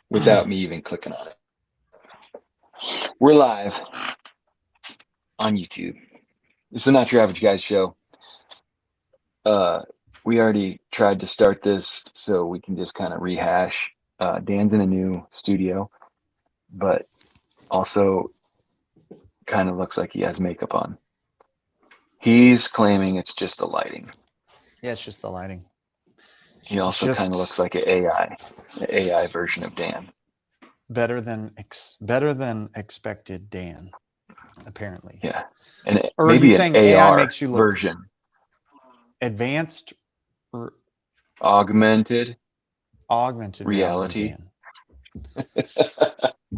without me even clicking on it. We're live on YouTube. It's the Not Your Average Guys show. Uh, we already tried to start this, so we can just kind of rehash. Dan's in a new studio, but also kind of looks like he has makeup on. He's claiming it's just the lighting. Yeah, it's just the lighting. He It's also kind of looks just like an AI version of Dan. better than expected, Dan, apparently. Yeah, and Or are you maybe an saying AI AR makes you look version, advanced or augmented augmented reality, reality. Dan?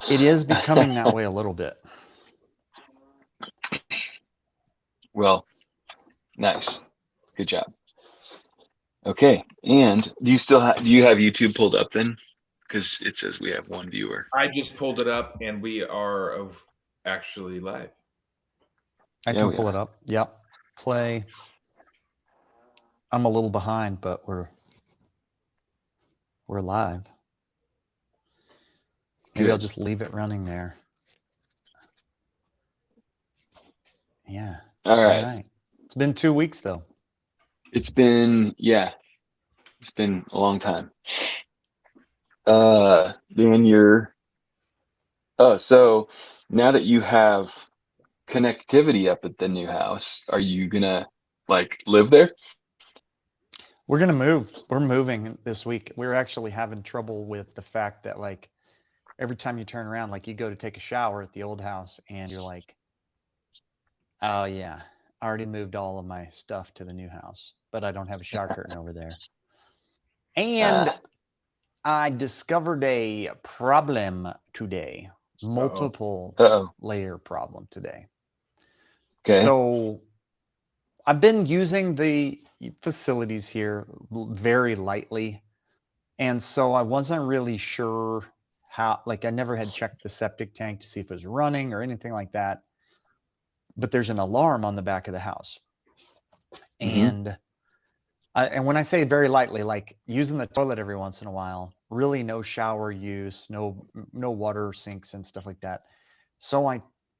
It is becoming that way a little bit. Well, nice, good job. Okay, and do you have YouTube pulled up then? Because it says we have one viewer. I just pulled it up and we are of actually live. I Yeah, can we pull it are. up. Yep. Play. I'm a little behind, but we're live. Maybe I'll Good. just leave it running there. Yeah. All All right. right. It's been 2 weeks though. It's been a long time. Dan, so now that you have connectivity up at the new house, are you gonna like live there? We're gonna move. We're moving this week. We're actually having trouble with the fact that like every time you turn around, like you go to take a shower at the old house and you're like, oh yeah, I already moved all of my stuff to the new house, but I don't have a shower curtain over there. And Ah, I discovered a problem today, Uh-oh. multiple uh-oh. layer problem today. Okay. So I've been using the facilities here very lightly. And so I wasn't really sure how, like, I never had checked the septic tank to see if it was running or anything like that. But there's an alarm on the back of the house. Mm-hmm. And when I say very lightly, like using the toilet every once in a while, really no shower use, no water sinks and stuff like that. So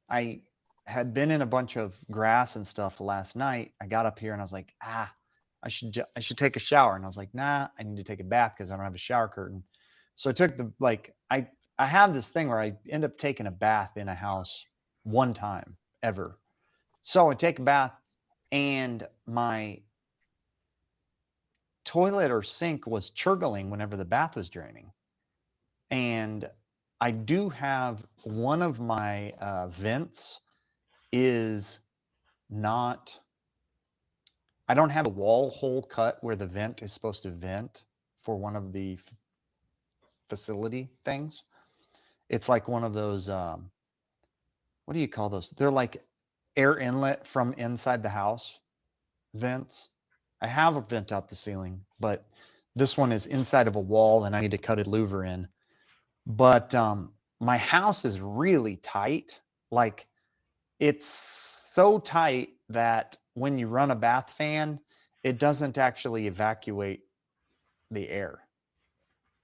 I had been in a bunch of grass and stuff last night. I got up here and I was like, I should take a shower. And I was like, nah, I need to take a bath because I don't have a shower curtain. So I took the like I have this thing where I end up taking a bath in a house one time ever. So I take a bath and my toilet or sink was churgling whenever the bath was draining. And I do have one of my vents is not, I don't have a wall hole cut where the vent is supposed to vent for one of the facility things. It's like one of those, what do you call those? They're like air inlet from inside the house vents. I have a vent out the ceiling, but this one is inside of a wall and I need to cut a louver in. But my house is really tight. Like it's so tight that when you run a bath fan, it doesn't actually evacuate the air.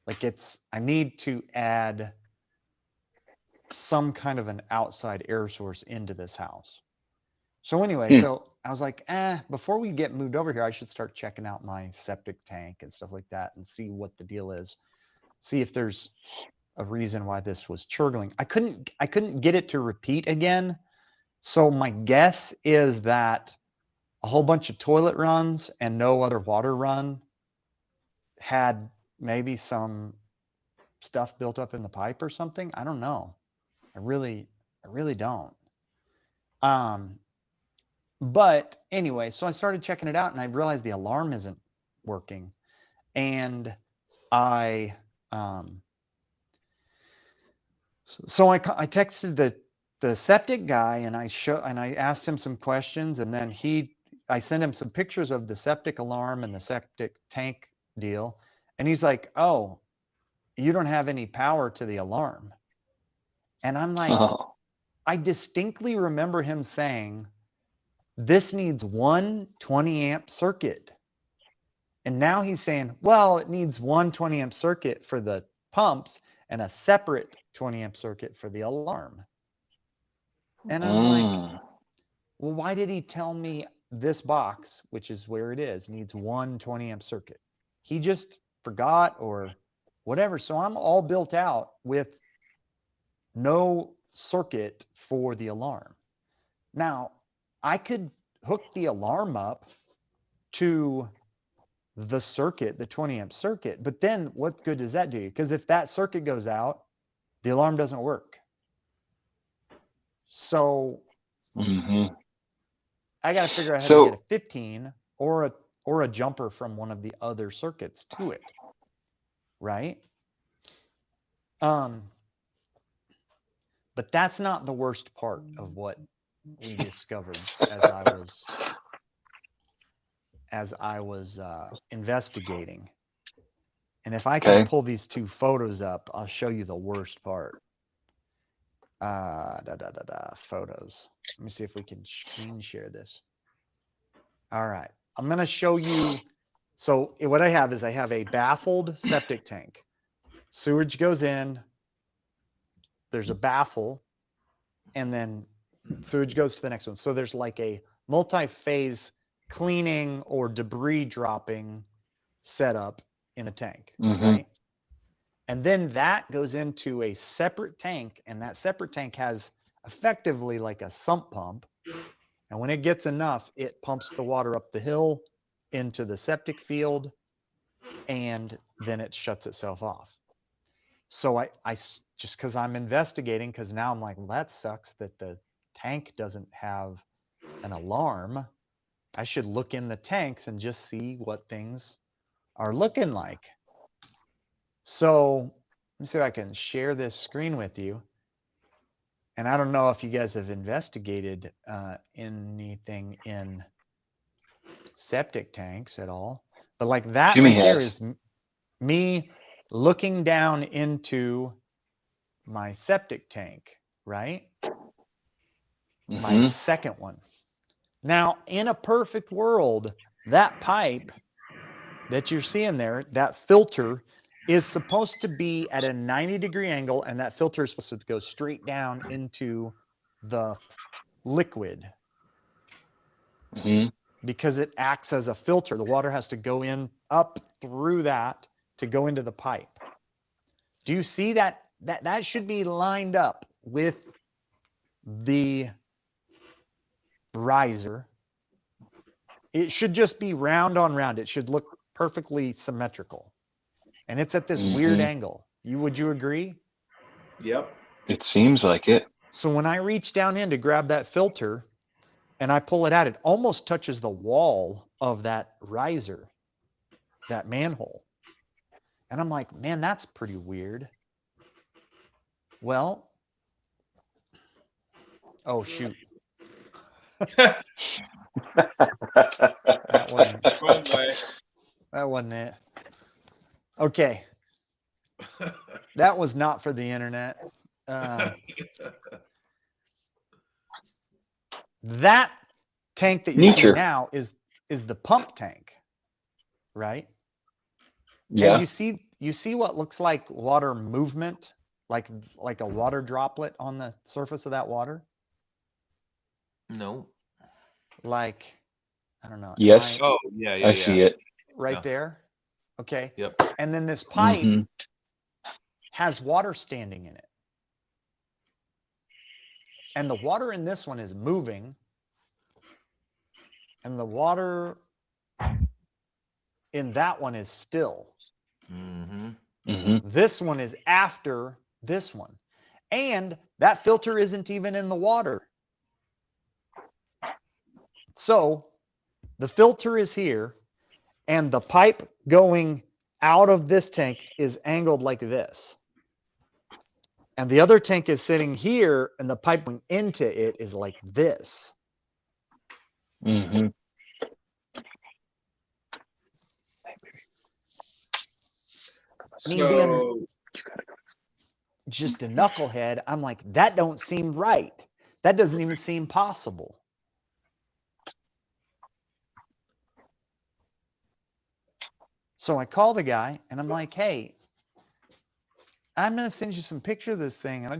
Like I need to add some kind of an outside air source into this house. So anyway, Hmm. so I was like, before we get moved over here, I should start checking out my septic tank and stuff like that and see what the deal is. See if there's a reason why this was churgling. I couldn't get it to repeat again. So my guess is that a whole bunch of toilet runs and no other water run had maybe some stuff built up in the pipe or something. I don't know. I really don't. Um, but anyway, so I started checking it out and I realized the alarm isn't working. And I, um, so I texted the septic guy and I asked him some questions and then I sent him some pictures of the septic alarm and the septic tank deal. And he's like, "Oh, you don't have any power to the alarm." And I'm like, Oh. I distinctly remember him saying, "This needs one 20 amp circuit." And now he's saying, "Well, it needs one 20 amp circuit for the pumps and a separate 20 amp circuit for the alarm. And I'm like, well, why did he tell me this box, which is where it is, needs one 20 amp circuit? He just forgot or whatever. So I'm all built out with no circuit for the alarm. Now, I could hook the alarm up to the circuit, the 20 amp circuit, but then what good does that do you? Because if that circuit goes out, the alarm doesn't work. So I got to figure out how to get a 15 or a jumper from one of the other circuits to it, right? But that's not the worst part of what we discovered as I was investigating. And if I can pull these two photos up, I'll show you the worst part. Photos. Let me see if we can screen share this. All right. I'm going to show you. So what I have is I have a baffled septic tank. Sewage goes in. There's a baffle. And then sewage goes to the next one. So there's like a multi-phase cleaning or debris dropping setup in a tank, right? And then that goes into a separate tank, and that separate tank has effectively like a sump pump. And when it gets enough, it pumps the water up the hill into the septic field, and then it shuts itself off. So I just because I'm investigating, because now I'm like, well, that sucks that the tank doesn't have an alarm. I should look in the tanks and just see what things are looking like. So let me see if I can share this screen with you. And I don't know if you guys have investigated anything in septic tanks at all, but like that right there is me looking down into my septic tank, right? My second one. Now, in a perfect world, that pipe that you're seeing there, that filter is supposed to be at a 90-degree angle, and that filter is supposed to go straight down into the liquid because it acts as a filter. The water has to go in up through that to go into the pipe. Do you see that? That should be lined up with the riser. It should just be round on round. It should look perfectly symmetrical. And it's at this weird angle. Would you agree? Yep. It seems like it. So when I reach down in to grab that filter and I pull it out, it almost touches the wall of that riser, that manhole. And I'm like, man, that's pretty weird. Well, oh, shoot. That wasn't it. Okay. That was not for the internet. That tank that you see now is the pump tank, right? Yeah. And you see what looks like water movement, like a water droplet on the surface of that water? No. Like, I don't know. Yes. Oh, yeah. I see it. Right there. Okay. Yep. And then this pipe has water standing in it. And the water in this one is moving. And the water in that one is still. This one is after this one. And that filter isn't even in the water. So the filter is here, and the pipe going out of this tank is angled like this. And the other tank is sitting here, and the pipe going into it is like this. Me being just a knucklehead, I'm like, that don't seem right. That doesn't even seem possible. So I call the guy and I'm like, hey, I'm gonna send you some picture of this thing, and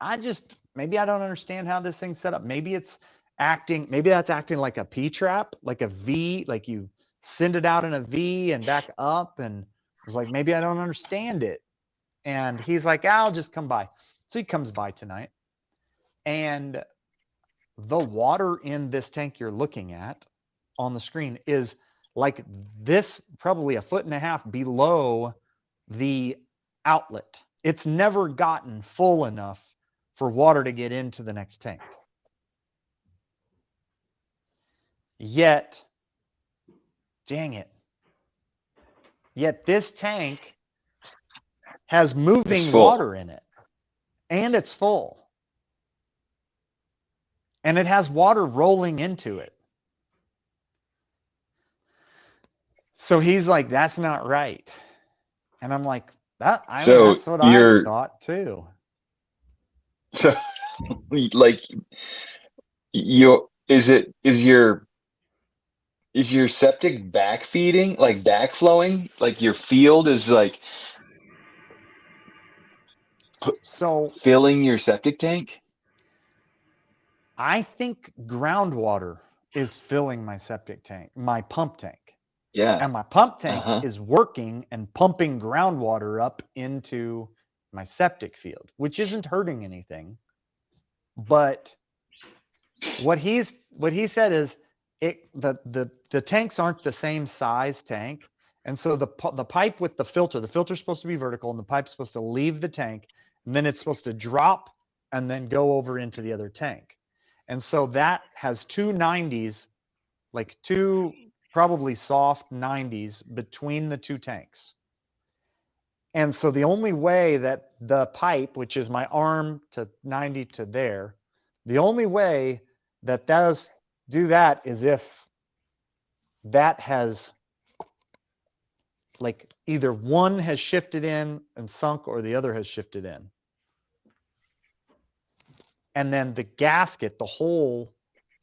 I just maybe I don't understand how this thing's set up. Maybe it's acting. Maybe that's acting like a P trap, like a V, like you send it out in a V and back up. And I was like, maybe I don't understand it. And he's like, I'll just come by. So he comes by tonight, and the water in this tank you're looking at on the screen is like this, probably a foot and a half below the outlet. It's never gotten full enough for water to get into the next tank. Yet, dang it. Yet this tank has moving full. water in it, and it's full. And it has water rolling into it. So he's like, that's not right. And I'm like, that's what I thought too. So, like, is your septic backfeeding, like backflowing? Like your field is like so filling your septic tank? I think groundwater is filling my septic tank, my pump tank. Yeah. And my pump tank is working and pumping groundwater up into my septic field, which isn't hurting anything. But what he said is the tanks aren't the same size tank. And so the pipe with the filter's supposed to be vertical, and the pipe's supposed to leave the tank, and then it's supposed to drop and then go over into the other tank. And so that has two 90s, like two probably soft 90s between the two tanks. And so the only way that the pipe, which is my arm to 90 to there, the only way that does do that is if that has, like, either one has shifted in and sunk or the other has shifted in. And then the gasket, the hole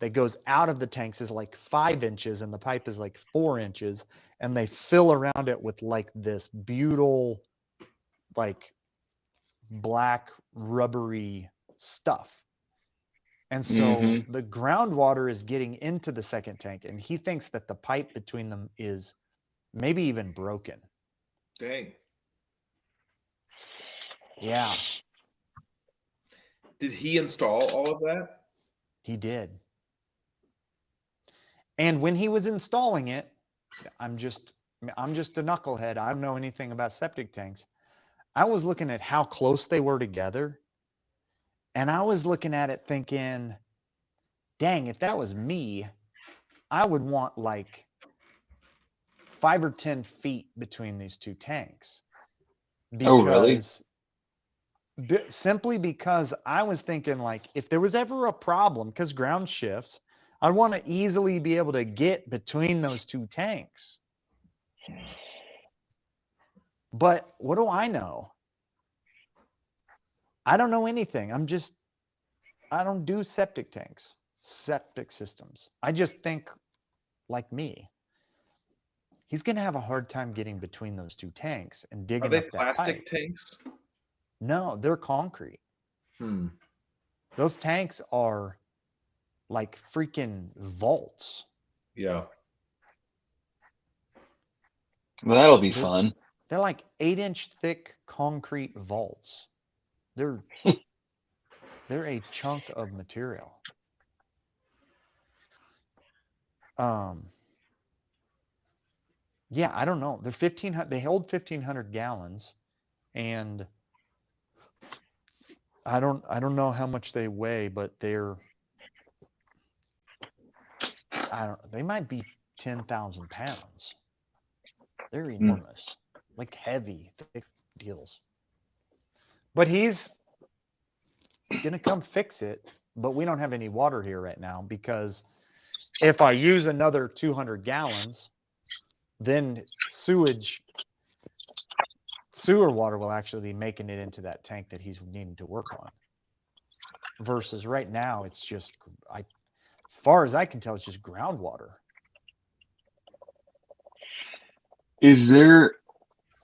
that goes out of the tanks is like 5 inches and the pipe is like 4 inches, and they fill around it with like this beautiful, like black rubbery stuff. And so the groundwater is getting into the second tank, and he thinks that the pipe between them is maybe even broken. Dang. Yeah. Did he install all of that? He did. And when he was installing it, I'm just a knucklehead. I don't know anything about septic tanks. I was looking at how close they were together, and I was looking at it thinking, dang, if that was me, I would want like 5 or 10 feet between these two tanks. Oh, really? Simply because I was thinking, like, if there was ever a problem, because ground shifts, I'd want to easily be able to get between those two tanks. But what do I know? I don't know anything. I don't do septic tanks, septic systems. I just think like me. He's going to have a hard time getting between those two tanks and digging up that pipe. Are they plastic tanks? No, they're concrete. Those tanks are like freaking vaults. Yeah. Well, that'll be fun. They're like 8-inch thick concrete vaults. They're a chunk of material. Yeah, I don't know. They're 1,500. They hold 1,500 gallons, and I don't know how much they weigh, but they might be 10,000 pounds. They're enormous, like heavy, thick deals. But he's gonna come fix it, but we don't have any water here right now, because if I use another 200 gallons, then sewer water will actually be making it into that tank that he's needing to work on. Versus right now, it's just, as far as I can tell, it's just groundwater.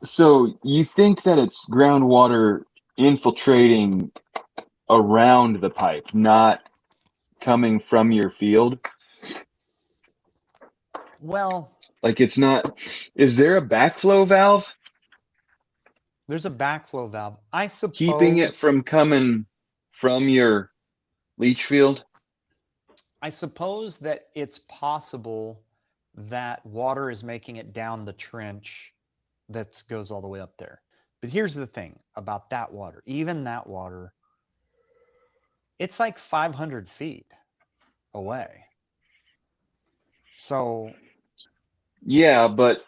So you think that it's groundwater infiltrating around the pipe, not coming from your field. Well, Like it's not. Is there a backflow valve there's a backflow valve. I keeping it suppose. from coming from your leach field? I suppose that it's possible that water is making it down the trench that goes all the way up there. But here's the thing about that water. Even that water, it's like 500 feet away. So Yeah, but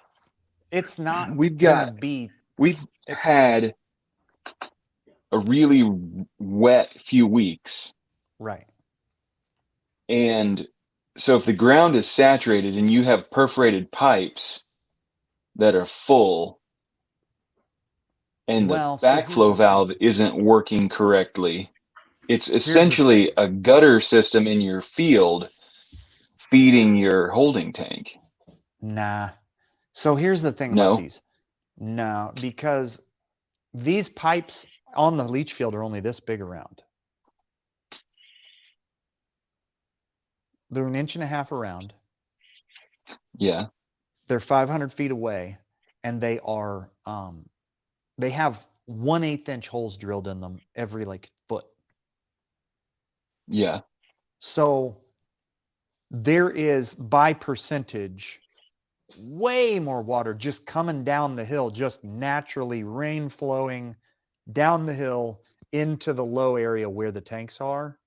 it's not we've gonna got be. we've It's had a really wet few weeks, right. and so if the ground is saturated and you have perforated pipes that are full and the Well, so here's backflow the thing. valve isn't working correctly, it's Here's the essentially thing. a gutter system in your field feeding your holding tank. Nah. So here's the thing about No? these. No, because these pipes on the leach field are only this big around. They're 1.5 inches around. Yeah. They're 500 feet away, and they are they have 1/8 inch holes drilled in them every like foot. Yeah. So there is by percentage way more water just coming down the hill, just naturally rain flowing down the hill into the low area where the tanks are,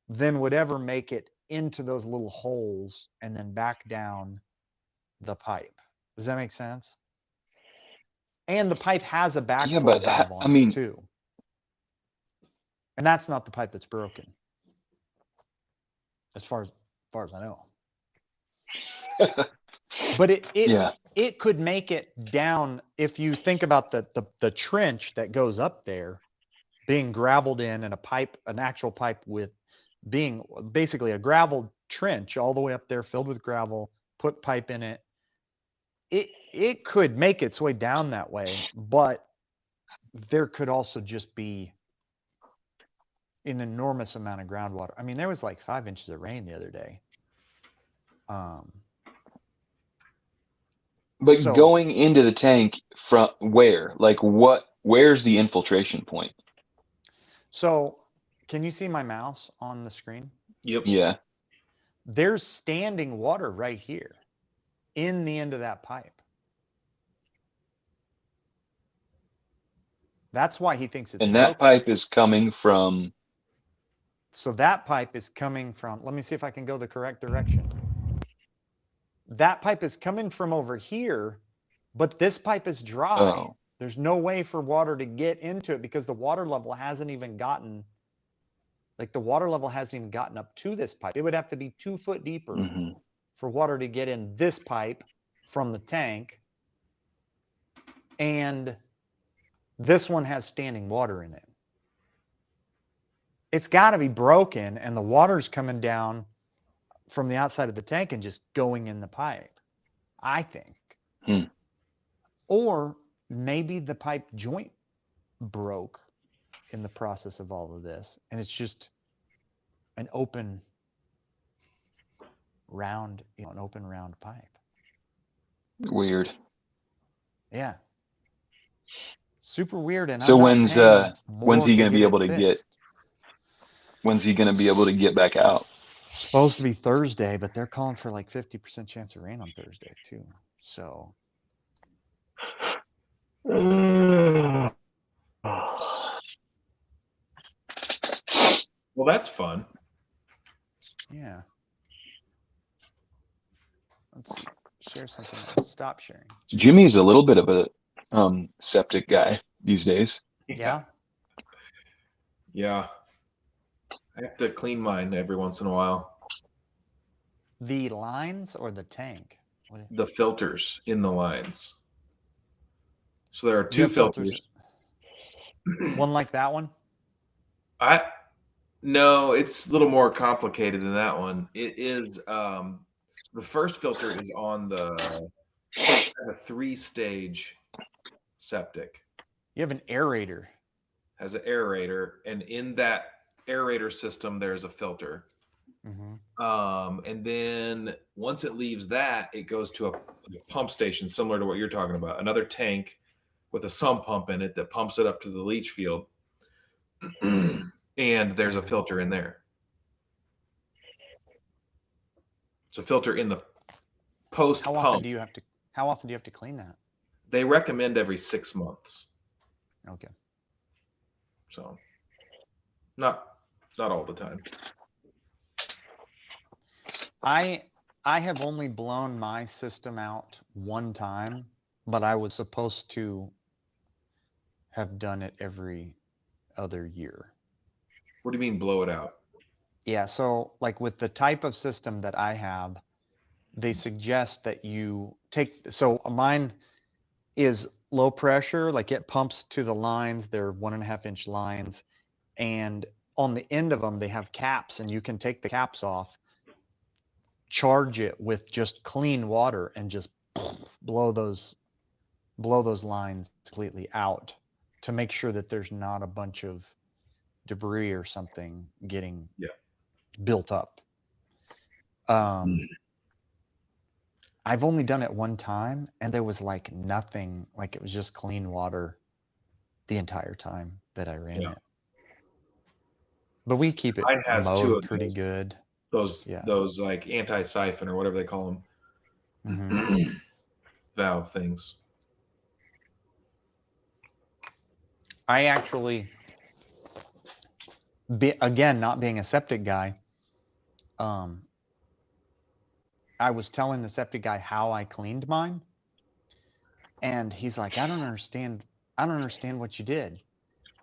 than would ever make it into those little holes and then back down the pipe. Does that make sense? And the pipe has a Yeah, backflow but valve I on it mean, too. And that's not the pipe that's broken, as far as I know. But yeah. it could make it down if you think about the trench that goes up there being gravelled in and a pipe, an actual pipe with being basically a gravel trench all the way up there filled with gravel, put pipe in it. It could make its way down that way, but there could also just be an enormous amount of groundwater. I mean, there was like 5 inches of rain the other day. But So going into the tank from where? Like where's the infiltration point? can you see my mouse on the screen? Yep. Yeah. There's standing water right here in the end of that pipe. That's why he thinks it's And broken. that pipe is coming from. So that pipe is coming from, let me see if I can go the correct direction. That pipe is coming from over here, but this pipe is dry. Oh. There's no way for water to get into it because the water level hasn't even gotten, like the water level hasn't even gotten up to this pipe. It would have to be 2 foot deeper Mm-hmm. for water to get in this pipe from the tank. And this one has standing water in it. It's got to be broken and the water's coming down from the outside of the tank and just going in the pipe, I think. Or maybe the pipe joint broke in the process of all of this and it's just an open round, an open round pipe. Weird. Yeah. Super weird. And So I'm not when's paying when's more he to gonna be get able it to fixed. when's he gonna be able to get back out? Supposed to be Thursday, but they're calling for like 50% chance of rain on Thursday too. So Well, that's fun. yeah. Let's see. Share something else. Stop sharing. Jimmy's a little bit of a septic guy these days. Yeah. Yeah. I have to clean mine every once in a while. The lines or the tank? The filters in the lines. So there are You two have filters. One like that one? No, it's a little more complicated than that one. It is the first filter is on the 3-stage septic. You have an aerator. has an aerator, and in that aerator system, there's a filter. And then once it leaves that, it goes to a pump station similar to what you're talking about, another tank with a sump pump in it that pumps it up to the leach field. And there's a filter in there. It's a filter in the post pump. How often do you have to clean that? They recommend every 6 months. Okay. So not all the time. I have only blown my system out one time, but I was supposed to have done it every other year. What do you mean blow it out? Yeah, so like with the type of system that I have, they suggest that you take, so mine is low pressure, like it pumps to the lines, they're 1.5-inch lines, and on the end of them, they have caps, and you can take the caps off, charge it with just clean water, and just blow those lines completely out to make sure that there's not a bunch of debris or something getting built up. I've only done it one time, and there was like nothing, like it was just clean water the entire time that I ran it. But we keep it Mine has two mowed of pretty those. good. Those like anti-siphon or whatever they call them, valve things. I actually, again, not being a septic guy, I was telling the septic guy how I cleaned mine, and he's like, I don't understand what you did.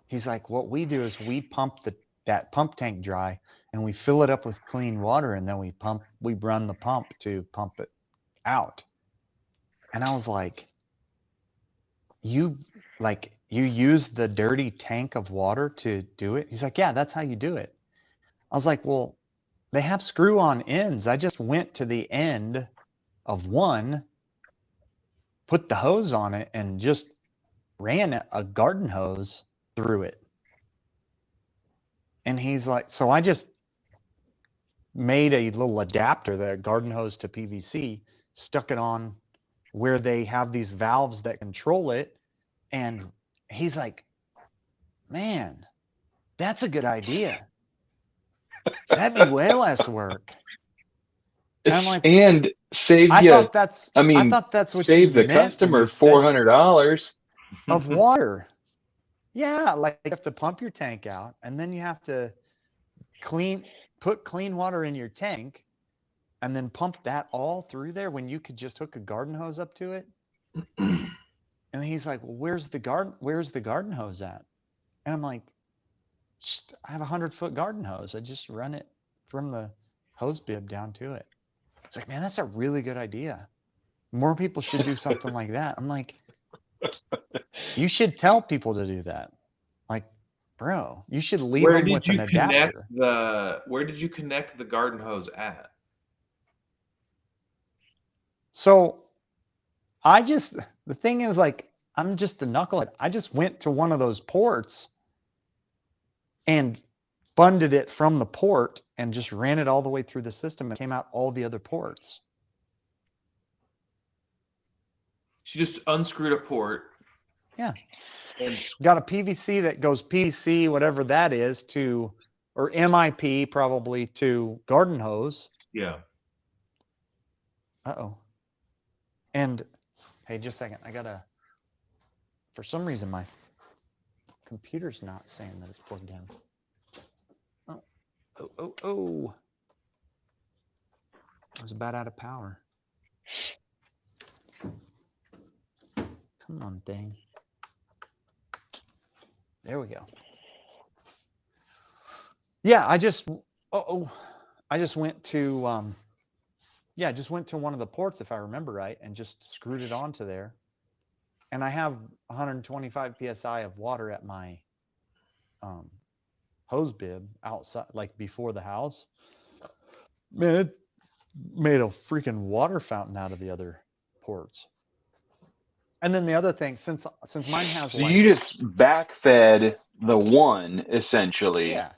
He's like, what we do is we pump that pump tank dry, and we fill it up with clean water, and then we run the pump to pump it out. And I was like, you use the dirty tank of water to do it? He's like, yeah, that's how you do it. I was like, well, they have screw-on ends. I just went to the end of one, put the hose on it, and just ran a garden hose through it. And he's like, so I just made a little adapter, the garden hose to PVC, stuck it on where they have these valves that control it. And he's like, man, that's a good idea. That'd be way less work. And I'm like, and save I you. thought that's what save you the meant customer when you said $400 of water. Yeah, like you have to pump your tank out, and then you have to put clean water in your tank, and then pump that all through there when you could just hook a garden hose up to it. And he's like, well, where's the garden hose at? And I'm like, I have a 100-foot garden hose. I just run it from the hose bib down to it. It's like, man, that's a really good idea. More people should do something like that. I'm like, you should tell people to do that. Like, bro, you should leave them with an adapter. Where did you connect the garden hose at? So the thing is, like, I'm just a knucklehead. I just went to one of those ports and funded it from the port and just ran it all the way through the system and came out all the other ports. She just unscrewed a port. Yeah. And got a PVC that goes PVC, whatever that is, or MIP probably to garden hose. Yeah. Uh-oh. And hey, just a second. For some reason, my computer's not saying that it's plugged in. Oh. I was about out of power. Come on, thing. There we go. Yeah, I just went to just went to one of the ports, if I remember right, and just screwed it onto there. And I have 125 psi of water at my hose bib outside, like before the house. Man, it made a freaking water fountain out of the other ports. And then the other thing, since mine has so you just backfed the one essentially, Yeah.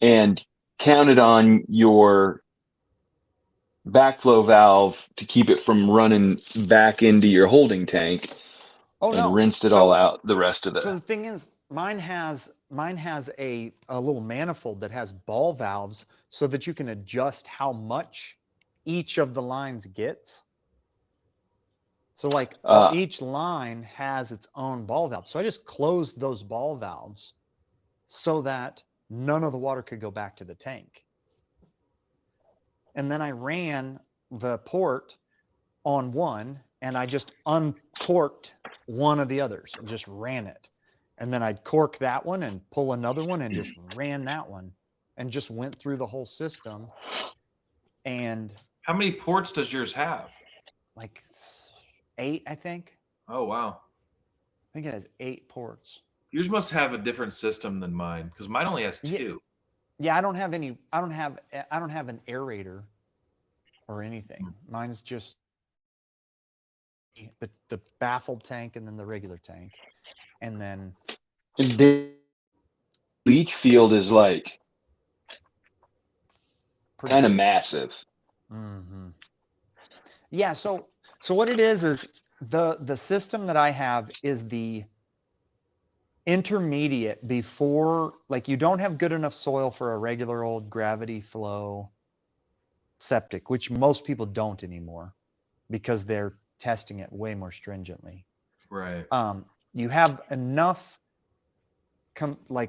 and counted on your backflow valve to keep it from running back into your holding tank, Oh and no. rinsed it all out the rest of So the. the thing is, mine has a little manifold that has ball valves so that you can adjust how much each of the lines gets. So like each line has its own ball valve. So I just closed those ball valves so that none of the water could go back to the tank. And then I ran the port on one and I just uncorked one of the others and just ran it. And then I'd cork that one and pull another one and just ran that one and just went through the whole system. And How many ports does yours have? like 8, I think. Oh, wow. I think it has 8 ports. Yours must have a different system than mine because mine only has 2. Yeah, I don't have an aerator or anything. Mine's just the baffled tank and then the regular tank. And then The leach field is like kind of massive. Mm-hmm. Yeah, so what it is the system that I have is the intermediate before, like, you don't have good enough soil for a regular old gravity flow septic, which most people don't anymore because they're testing it way more stringently. Right. You have enough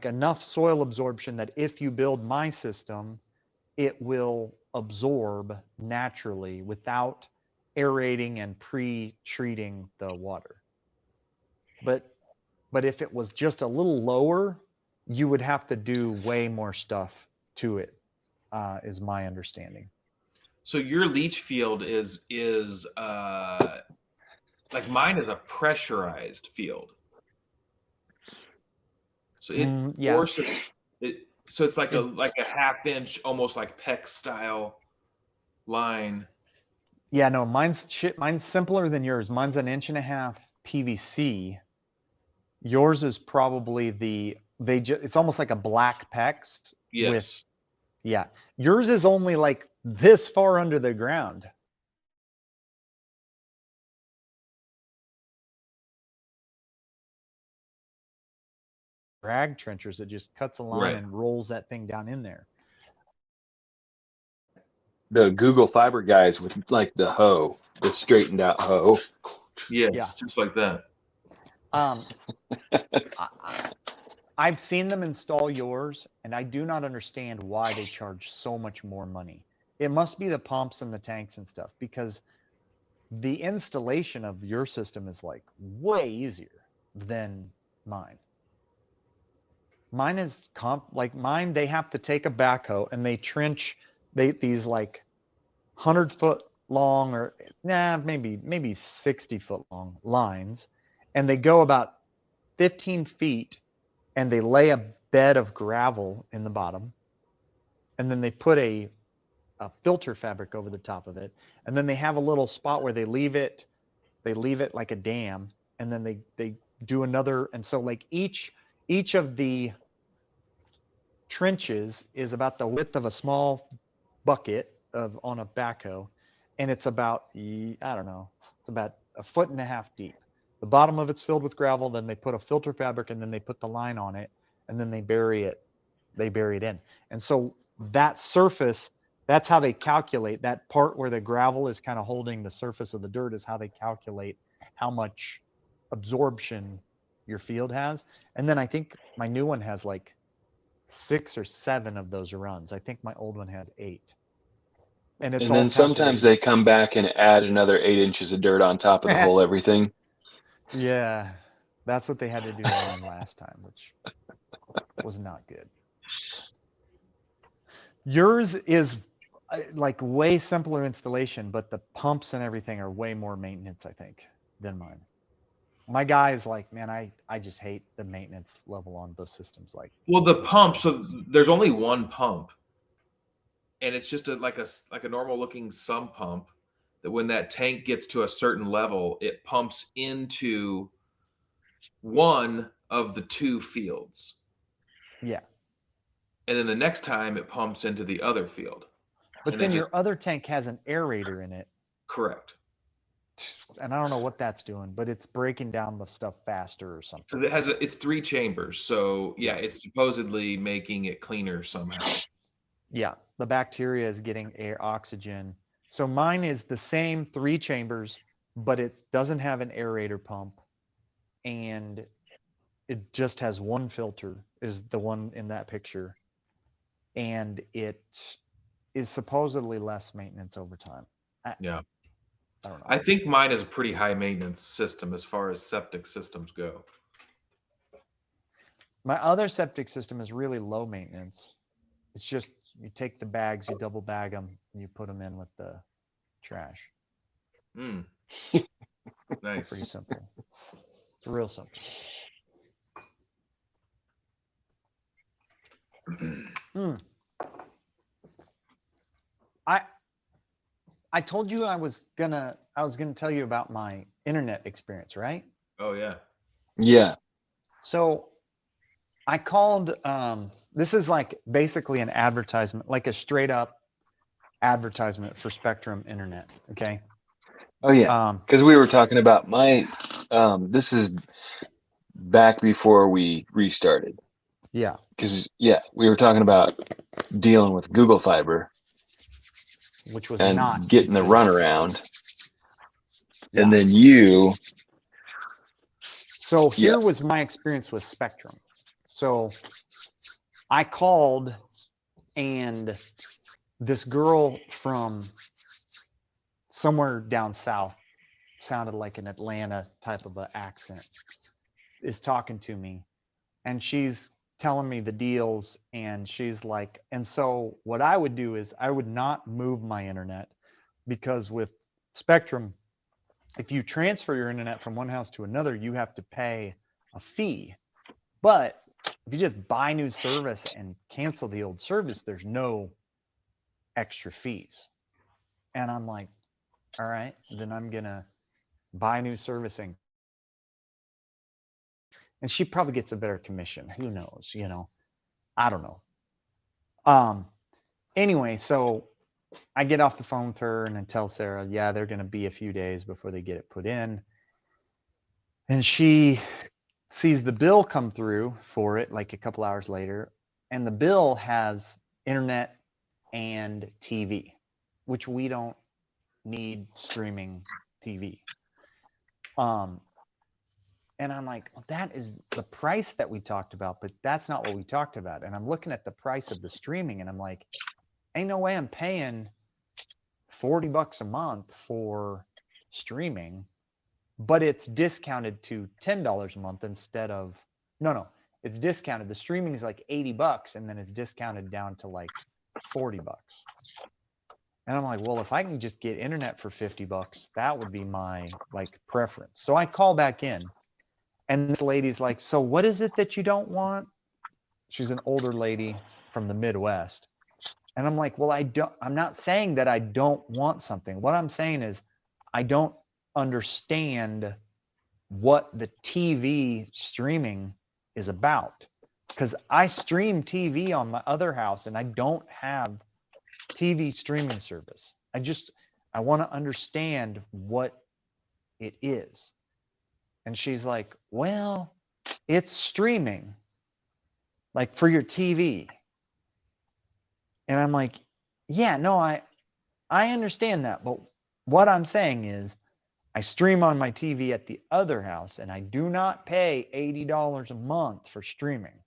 enough soil absorption that if you build my system, it will absorb naturally without aerating and pre-treating the water. But if it was just a little lower, you would have to do way more stuff to it, is my understanding. So your leach field is like mine is a pressurized field. So it forces it. So it's like a half-inch, almost like PEX style line. Yeah, no, mine's simpler than yours. Mine's 1.5 inch PVC. Yours is probably it's almost like a black PEX. Yes. Yeah. Yours is only like this far under the ground. Drag trenchers that just cuts a line and rolls that thing down in there. The Google Fiber guys with like the hoe, the straightened out hoe. Yes, yeah. Just like that. I've seen them install yours, and I do not understand why they charge so much more money. It must be the pumps and the tanks and stuff, because the installation of your system is like way easier than mine. Mine is mine, they have to take a backhoe and they trench these like 100-foot long, or maybe 60-foot long lines, and they go about 15 feet and they lay a bed of gravel in the bottom, and then they put a filter fabric over the top of it, and then they have a little spot where they leave it like a dam, and then they do another. And so like each of the trenches is about the width of a small bucket on a backhoe, and it's about, I don't know, it's about 1.5 feet deep. The bottom of it's filled with gravel, then they put a filter fabric, and then they put the line on it, and then they bury it in. And so that surface, that's how they calculate that part where the gravel is kind of holding the surface of the dirt, is how they calculate how much absorption your field has. And then I think my new one has like 6 or 7 of those runs. I think my old one has 8. And then sometimes they come back and add another 8 inches of dirt on top of the whole everything. Yeah, that's what they had to do to mine last time, which was not good. Yours is like way simpler installation, but the pumps and everything are way more maintenance, I think, than mine. My guy is like, man, I just hate the maintenance level on those systems. Like, well, the pump, so there's only one pump, and it's just like a normal looking sump pump that when that tank gets to a certain level, it pumps into one of the two fields. Yeah. And then the next time it pumps into the other field. But And then it your just- other tank has an aerator in it. Correct. And I don't know what that's doing, but it's breaking down the stuff faster or something. Because it's 3 chambers. So yeah, it's supposedly making it cleaner somehow. Yeah, the bacteria is getting air, oxygen. So mine is the same 3 chambers, but it doesn't have an aerator pump, and it just has one filter, is the one in that picture, and it is supposedly less maintenance over time. Yeah. I don't know. I think mine is a pretty high maintenance system as far as septic systems go. My other septic system is really low maintenance. It's just you take the bags, you double bag them, and you put them in with the trash. Mm. Pretty Nice. simple. It's real simple. I told you I was gonna tell you about my internet experience, right? Oh yeah. Yeah. So I called, this is like basically an advertisement, like a straight up advertisement for Spectrum Internet. Okay. Oh yeah. Because we were talking about my. This is back before we restarted. Yeah. Because yeah, we were talking about dealing with Google Fiber, Which was and not getting the easy. runaround, Yeah. and then you. So here Yes. was my experience with Spectrum. So I called, and this girl from somewhere down south, sounded like an Atlanta type of an accent, is talking to me, and she's telling me the deals, and she's like, and so what I would do is I would not move my internet, because with Spectrum, if you transfer your internet from one house to another, you have to pay a fee. But if you just buy new service and cancel the old service, there's no extra fees. And I'm like, all right, then I'm gonna buy new servicing. And she probably gets a better commission. Who knows? You know, I don't know. Anyway, so I get off the phone with her and I tell Sarah, yeah, they're gonna be a few days before they get it put in. And she sees the bill come through for it like a couple hours later, and the bill has internet and TV, which we don't need streaming TV. And I'm like, well, that is the price that we talked about, but that's not what we talked about. And I'm looking at the price of the streaming, and I'm like, ain't no way I'm paying $40 a month for streaming, but it's discounted to $10 a month instead of, no, it's discounted. The streaming is like $80, and then it's discounted down to like $40. And I'm like, well, if I can just get internet for $50, that would be my like preference. So I call back in, and this lady's like, so what is it that you don't want? She's an older lady from the Midwest. And I'm like, well, I'm not saying that I don't want something. What I'm saying is I don't understand what the TV streaming is about, because I stream TV on my other house and I don't have TV streaming service. I want to understand what it is. And she's like, well, it's streaming like for your TV. And I'm like, yeah, no, I understand that, but what I'm saying is I stream on my TV at the other house, and I do not pay $80 a month for streaming.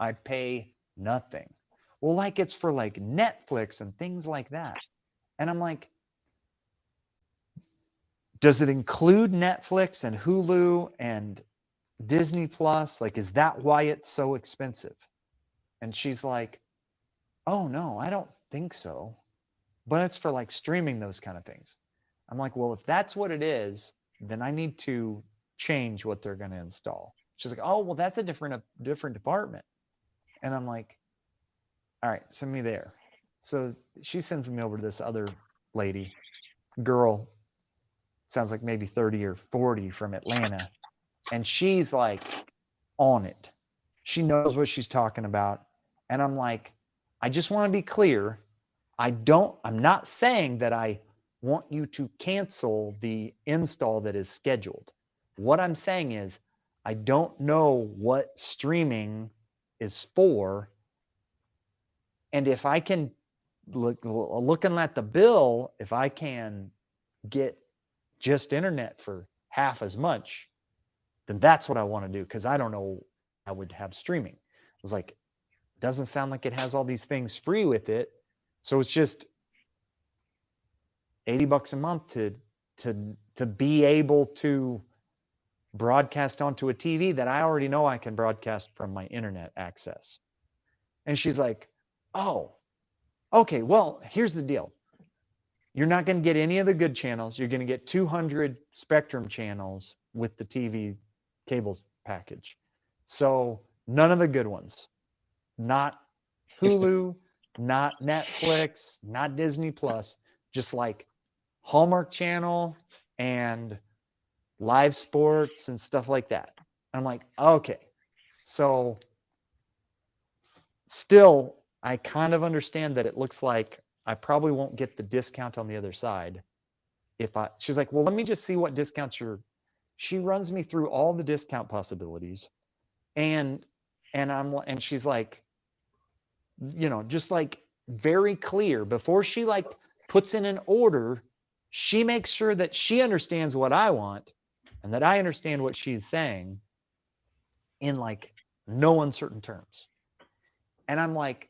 I pay nothing. Well, like it's for like Netflix and things like that. And I'm like, does it include Netflix and Hulu and Disney Plus? Like, is that why it's so expensive? And she's like, oh no, I don't think so. But it's for like streaming those kind of things. I'm like, well, if that's what it is, then I need to change what they're going to install. She's like, oh, well, that's a different department. And I'm like, all right, send me there. So she sends me over to this other lady, girl, sounds like maybe 30 or 40 from Atlanta. And she's like, on it. She knows what she's talking about. And I'm like, I just want to be clear. I'm not saying that I want you to cancel the install that is scheduled. What I'm saying is, I don't know what streaming is for. And if I can, looking at the bill, if I can get just internet for half as much, then that's what I want to do, because I don't know I would have streaming. I was like, doesn't sound like it has all these things free with it. So it's just $80 a month to be able to broadcast onto a TV that I already know I can broadcast from my internet access. And she's like, oh, okay, well, here's the deal. You're not going to get any of the good channels. You're going to get 200 Spectrum channels with the TV cables package. So none of the good ones. Not Hulu, not Netflix, not Disney Plus, just like Hallmark Channel and live sports and stuff like that. I'm like, okay. So still, I kind of understand that it looks like I probably won't get the discount on the other side. She's like, well, let me just see what discounts she runs me through all the discount possibilities. And she's like, just like very clear before she like puts in an order, she makes sure that she understands what I want and that I understand what she's saying in like no uncertain terms. And I'm like,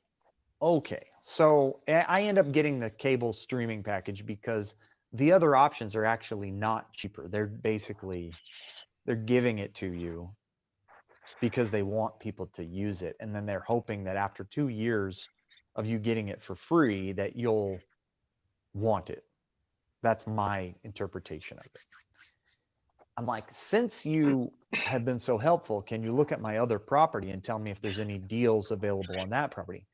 okay. So I end up getting the cable streaming package because the other options are actually not cheaper. They're giving it to you because they want people to use it. And then they're hoping that after 2 years of you getting it for free, that you'll want it. That's my interpretation of it. I'm like, since you have been so helpful, can you look at my other property and tell me if there's any deals available on that property?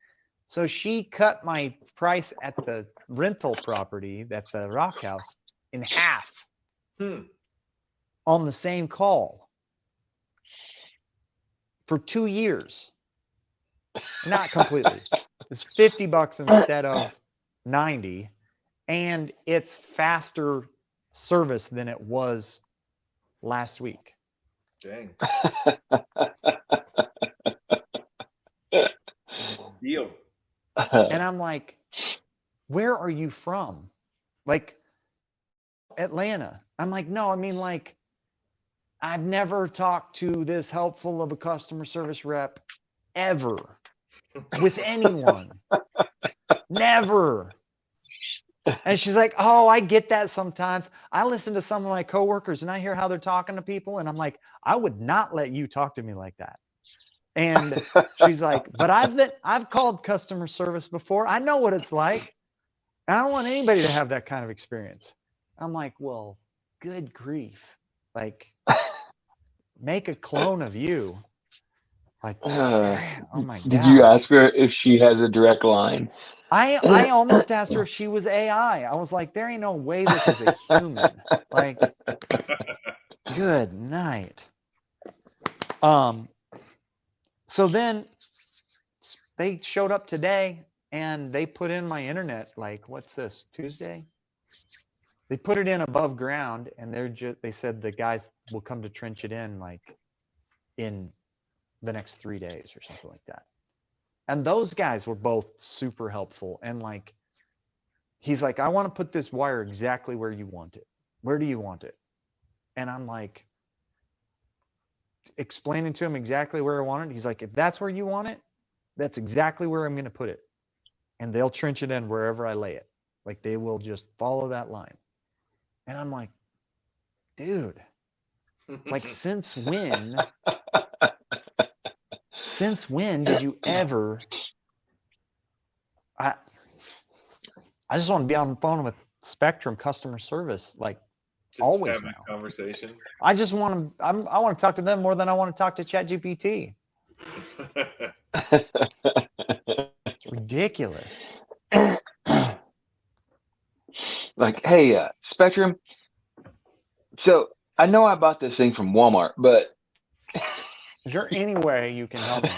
So she cut my price at the rental property, at the Rock House, in half on the same call for 2 years. Not completely. It's $50 instead of 90, and it's faster service than it was last week. Dang. Deal. And I'm like, where are you from? Like, Atlanta. I'm like, no, I mean, like, I've never talked to this helpful of a customer service rep ever with anyone. Never. And she's like, oh, I get that sometimes. I listen to some of my coworkers and I hear how they're talking to people. And I'm like, I would not let you talk to me like that. And she's like, but I've called customer service before. I know what it's like. And I don't want anybody to have that kind of experience. I'm like, well, good grief. Like, make a clone of you. Like, oh my God. Did you ask her if she has a direct line? I almost asked her if she was AI. I was like, there ain't no way this is a human. Like, good night. So then they showed up today and they put in my internet, like, what's this, Tuesday? They put it in above ground and they said the guys will come to trench it in like in the next 3 days or something like that. And those guys were both super helpful. And like, he's like, I want to put this wire exactly where you want it. Where do you want it? And I'm like, explaining to him exactly where I want it. He's like, if that's where you want it, that's exactly where I'm going to put it. And they'll trench it in wherever I lay it. Like, they will just follow that line. And I'm like, dude, like, since when did you ever, I just want to be on the phone with Spectrum customer service, like, Just always have now. a conversation. I just want to, I want to talk to them more than I want to talk to ChatGPT. It's ridiculous. Like, hey, Spectrum. So I know I bought this thing from Walmart, but Is there any way you can help me?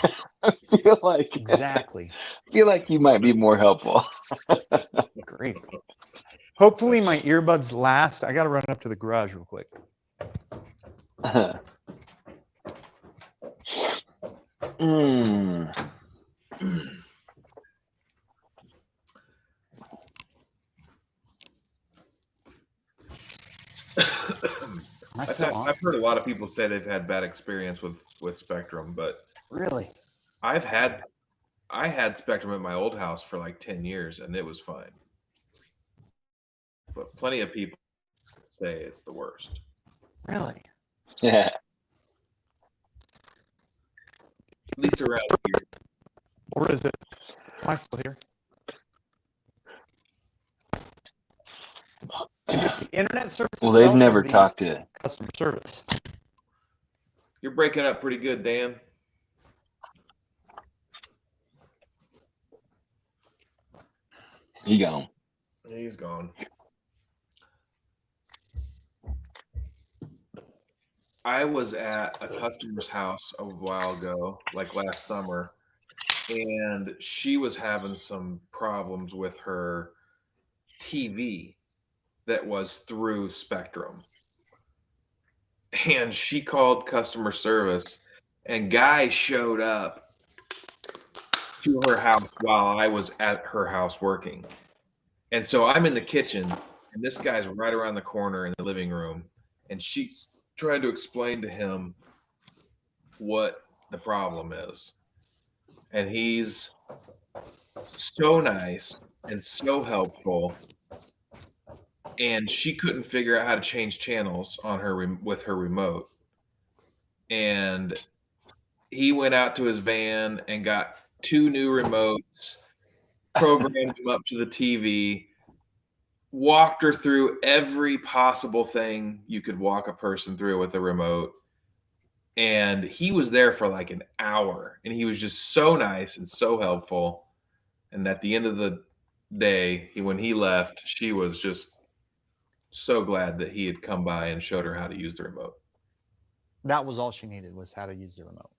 I feel like Exactly. I feel like you might be more helpful. Great. Hopefully my earbuds last. I got to run up to the garage real quick. Mm. I've heard a lot of people say they've had bad experience with Spectrum, but Really? I had Spectrum at my old house for like 10 years and it was fine. But plenty of people say it's the worst. Really? Yeah. At least around here. Or is it? Am I still here? Is it the internet service? Well, they've itself or never the talked to. customer service. You're breaking up pretty good, Dan. He gone. He's gone. I was at a customer's house a while ago, like last summer, and she was having some problems with her TV that was through Spectrum. And she called customer service, and guy showed up to her house while I was at her house working. And so I'm in the kitchen, and this guy's right around the corner in the living room, and she's trying to explain to him what the problem is. And he's so nice and so helpful. And she couldn't figure out how to change channels on her with her remote. And he went out to his van and got 2 new remotes, programmed them up to the TV, walked her through every possible thing you could walk a person through with a remote. And he was there for like an hour, and he was just so nice and so helpful. And at the end of the day, when he left, she was just so glad that he had come by and showed her how to use the remote. That was all she needed, was how to use the remote.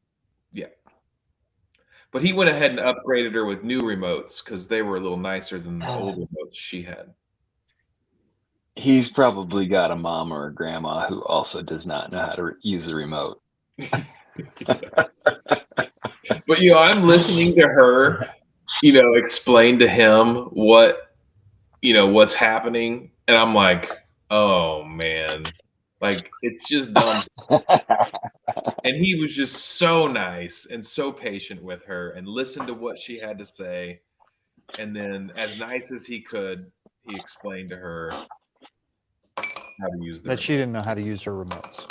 Yeah. But he went ahead and upgraded her with new remotes because they were a little nicer than the old remotes she had. He's probably got a mom or a grandma who also does not know how to use the remote. But I'm listening to her, explain to him what's happening, and I'm like, oh man, like it's just dumb. And he was just so nice and so patient with her and listened to what she had to say, and then as nice as he could, he explained to her how to use the That she didn't know how to use her remotes.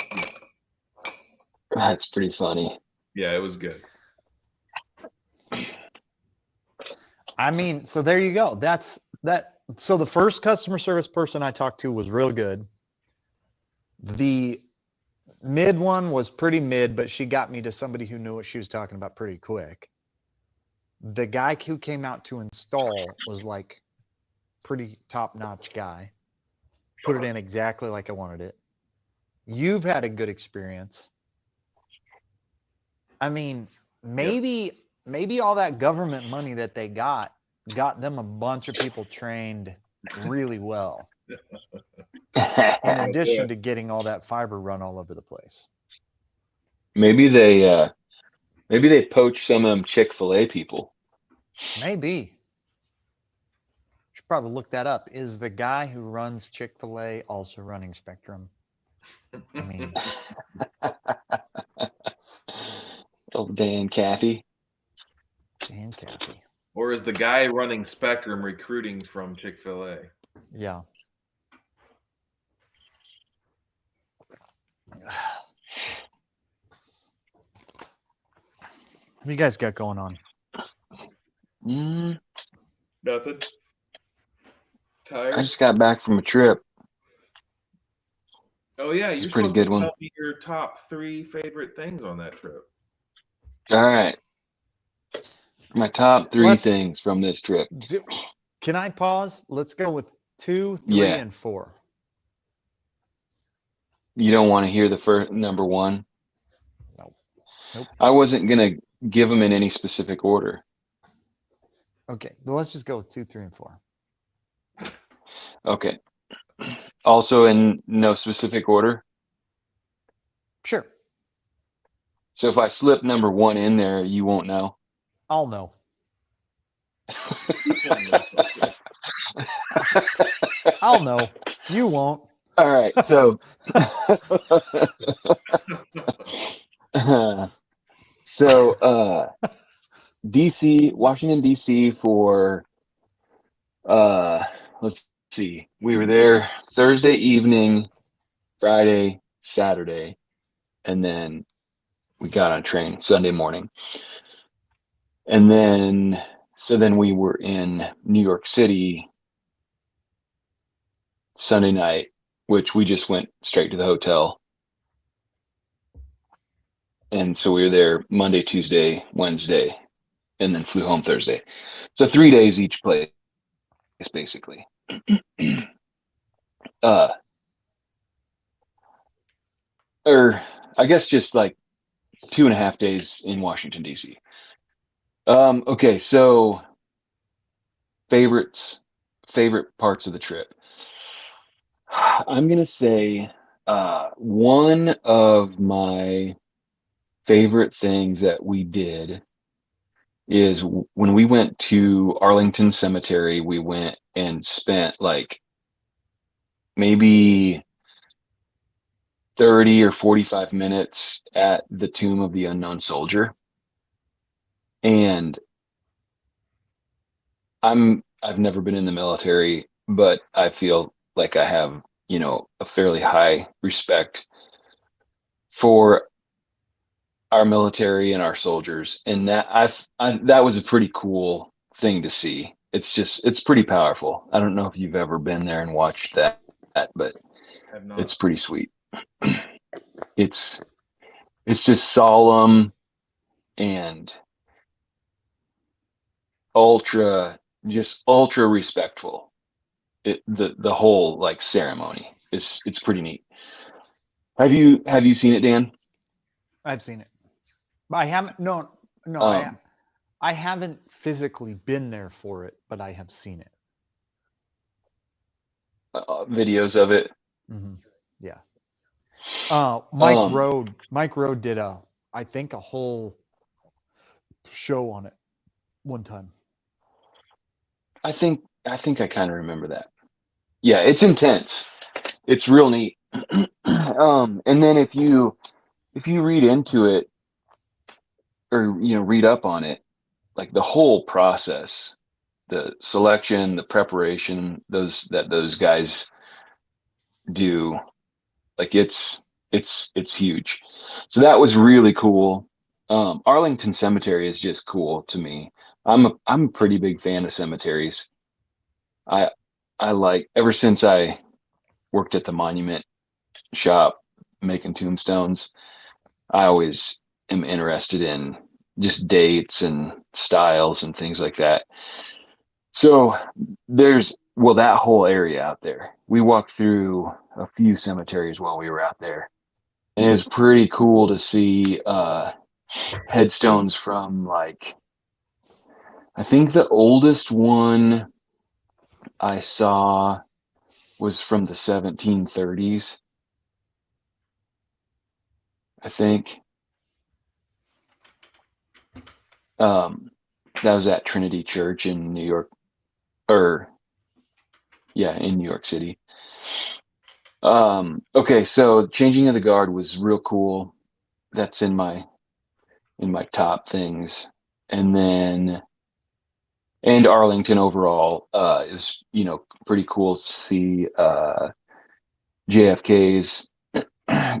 That's pretty funny. Yeah, it was good. I mean, so there you go. That's that. So the first customer service person I talked to was real good. The mid one was pretty mid, but she got me to somebody who knew what she was talking about pretty quick. The guy who came out to install was like pretty top-notch guy. Put it in exactly like I wanted it. You've had a good experience. I mean, maybe all that government money that they got them a bunch of people trained really well. In addition to getting all that fiber run all over the place. Maybe they poached some of them Chick-fil-A people. Maybe. Should probably look that up. Is the guy who runs Chick-fil-A also running Spectrum? I mean, Oh, Dan Cathy. and Kathy. Or is the guy running Spectrum recruiting from Chick-fil-A? Yeah. What do you guys got going on? Nothing. Tired? I just got back from a trip. Oh yeah, It's you're a pretty supposed good to one. tell me your top 3 favorite things on that trip. All right. My top 3 Let's- things from this trip. Can I pause? Let's go with 2, 3, Yeah. and 4. You don't want to hear the first number 1? No. Nope. I wasn't gonna give them in any specific order. Okay, well, let's just go with 2, 3, and 4. Okay. Also in no specific order. Sure, So if I slip number 1 in there, you won't know. I'll know. I'll know. You won't. All right. So, DC, Washington, DC for, let's see, we were there Thursday evening, Friday, Saturday, and then we got on a train Sunday morning. And then, so then we were in New York City Sunday night, which we just went straight to the hotel. And so we were there Monday, Tuesday, Wednesday, and then flew home Thursday. So 3 days each place, basically. Or I guess just like 2.5 days in Washington, D.C. Okay, so favorite parts of the trip. I'm gonna say one of my favorite things that we did is when we went to Arlington Cemetery, we went and spent like maybe 30 or 45 minutes at the Tomb of the Unknown Soldier. And I've never been in the military, but I feel like I have, a fairly high respect for our military and our soldiers. And that was a pretty cool thing to see. It's pretty powerful. I don't know if you've ever been there and watched that, but Have not. it's pretty sweet. It's just solemn and ultra respectful. The whole like ceremony it's pretty neat. Have you seen it, Dan? I've seen it. But I haven't. No, Um, I haven't physically been there for it, but I have seen it. Videos of it. Mm-hmm. Yeah. Mike Um, Road did I think a whole show on it one time. I think I kind of remember that. Yeah, it's intense. It's real neat. And then if you read into it or read up on it, like the whole process, the selection, the preparation, those guys do, like it's huge. So that was really cool. Arlington Cemetery is just cool to me. I'm a pretty big fan of cemeteries. I like, ever since I worked at the monument shop making tombstones, I always am interested in just dates and styles and things like that. So that whole area out there, we walked through a few cemeteries while we were out there, and it was pretty cool to see headstones from, like, I think the oldest one I saw was from the 1730s, I think. That was at Trinity Church in New York, in New York City. Okay, so Changing of the Guard was real cool. That's in my top things. And then, and Arlington overall is, pretty cool to see JFK's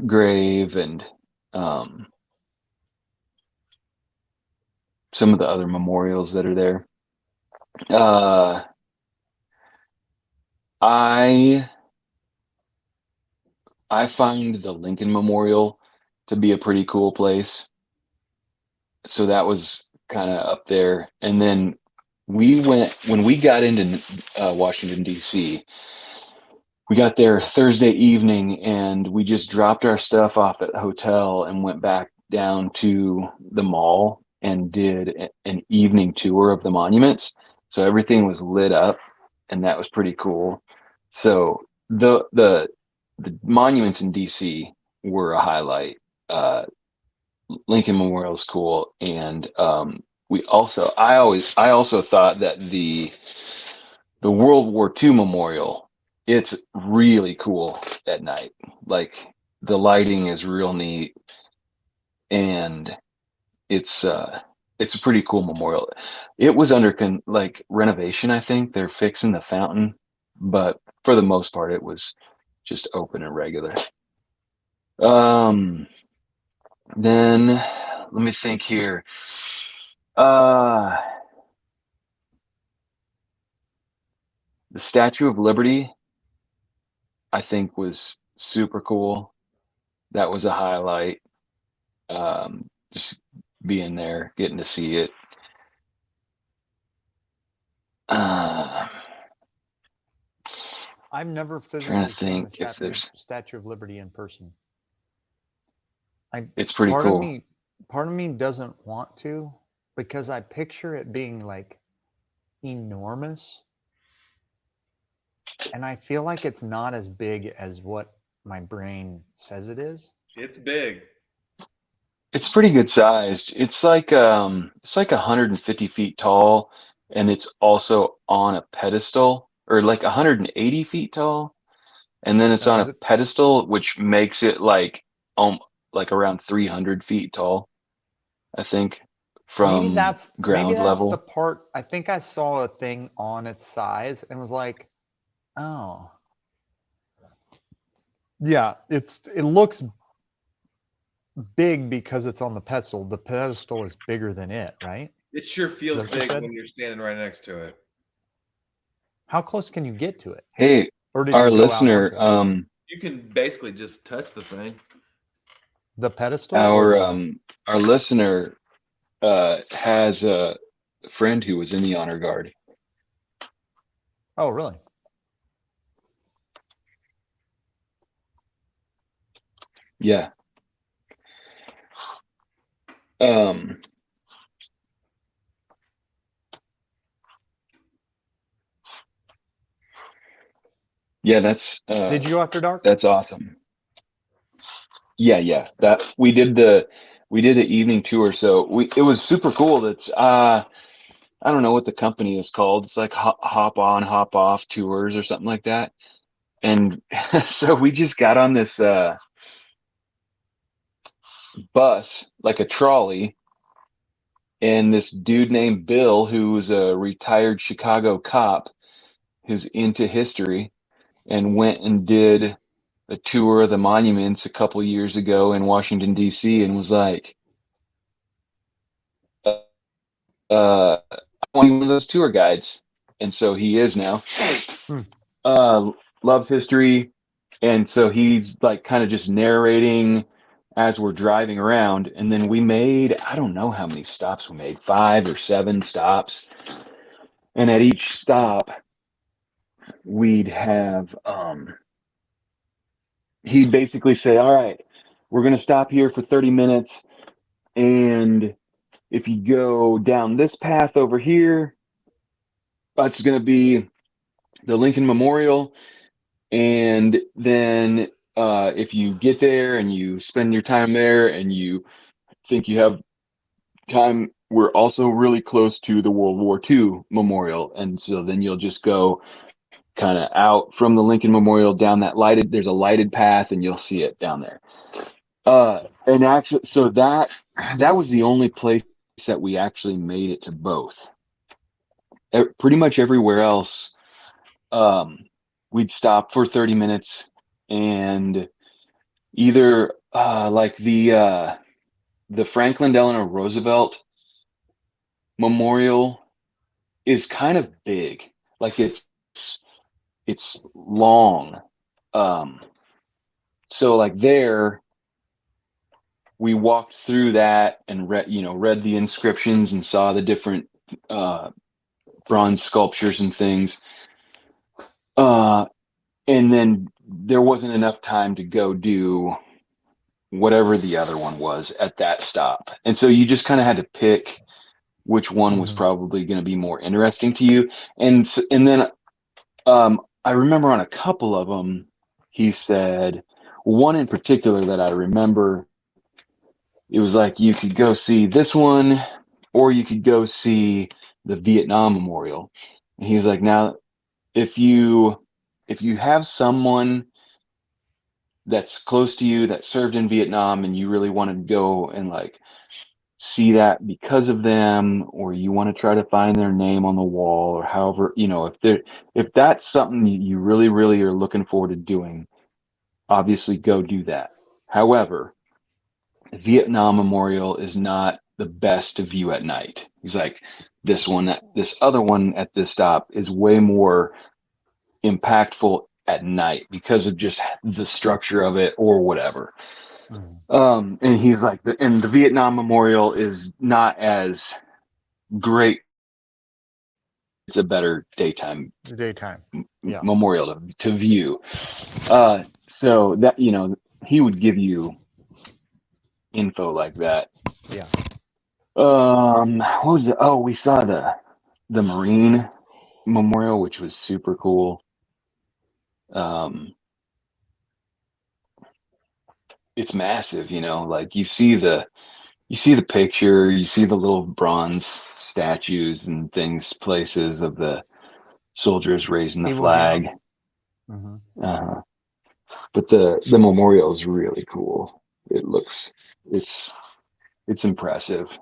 grave and some of the other memorials that are there. I find the Lincoln Memorial to be a pretty cool place. So that was kind of up there. And then when we got into Washington, D.C., we got there Thursday evening and we just dropped our stuff off at the hotel and went back down to the mall and did an evening tour of the monuments. So everything was lit up, and that was pretty cool. So the monuments in DC were a highlight. Lincoln Memorial is cool, and I also thought that the World War II Memorial, it's really cool at night. Like the lighting is real neat, and it's a pretty cool memorial. It was under renovation. I think they're fixing the fountain, but for the most part, it was just open and regular. Then let me think here. The Statue of Liberty, I think, was super cool. That was a highlight. Just being there, getting to see it. I've never Trying physically to seen the think if there's. Statue of Liberty in person. It's pretty Part cool. Part of me doesn't want to, because I picture it being like enormous, and I feel like it's not as big as what my brain says it is. It's big. It's pretty good sized. It's like 150 feet tall, and it's also on a pedestal, or like 180 feet tall, and then it's Now, on is a it pedestal, which makes it like around 300 feet tall, I think, from maybe ground that's the level. part. I think I saw a thing on its size and was like, oh, yeah, it looks big because it's on the pedestal. The pedestal is bigger than it, right? It sure Is feels that what you big said? when you're standing right next to it. How close can you get to it? Hey, Or did our you go out listener, onto it? You can basically just touch the thing. The pedestal or our listener has a friend who was in the honor guard. Oh, really? Yeah. Yeah, Did you go after dark? that's awesome. Yeah. That we did the evening tour, so it was super cool. That's I don't know what the company is called. It's like hop on, hop off tours or something like that. And so we just got on this bus, like a trolley, and this dude named Bill, who was a retired Chicago cop who's into history, and went and did a tour of the monuments a couple years ago in Washington, D.C., and was like, I want one of those tour guides. And so he is now. Loves history. And so he's like kind of just narrating as we're driving around. And then we made, I don't know how many stops we made, 5 or 7 stops. And at each stop, we'd have, he'd basically say, all right, we're going to stop here for 30 minutes. And if you go down this path over here, that's going to be the Lincoln Memorial. And then if you get there and you spend your time there and you think you have time, we're also really close to the World War II Memorial. And so then you'll just go kind of out from the Lincoln Memorial down there's a lighted path, and you'll see it down there. And actually, so that was the only place that we actually made it to both. Pretty much everywhere else, we'd stop for 30 minutes, and either like the Franklin Delano Roosevelt Memorial is kind of big, like it's long. So like there, we walked through that and read the inscriptions and saw the different bronze sculptures and things. And then there wasn't enough time to go do whatever the other one was at that stop. And so you just kind of had to pick which one was probably going to be more interesting to you. And then I remember on a couple of them, he said, one in particular that I remember, it was like you could go see this one or you could go see the Vietnam Memorial. And he's like, now, if you have someone that's close to you that served in Vietnam and you really want to go and like see that because of them, or you want to try to find their name on the wall, or however, if that's something you really, really are looking forward to doing, obviously go do that. However, the Vietnam Memorial is not the best to view at night. He's like, this other one at this stop is way more impactful at night because of just the structure of it or whatever. And he's like, and the Vietnam Memorial is not as great. It's a better daytime memorial to view. So that, he would give you info like that. Yeah. What was it? Oh, we saw the Marine Memorial, which was super cool. It's massive, like you see the picture, you see the little bronze statues and things, places of the soldiers raising the flag. But the memorial is really cool. It's impressive.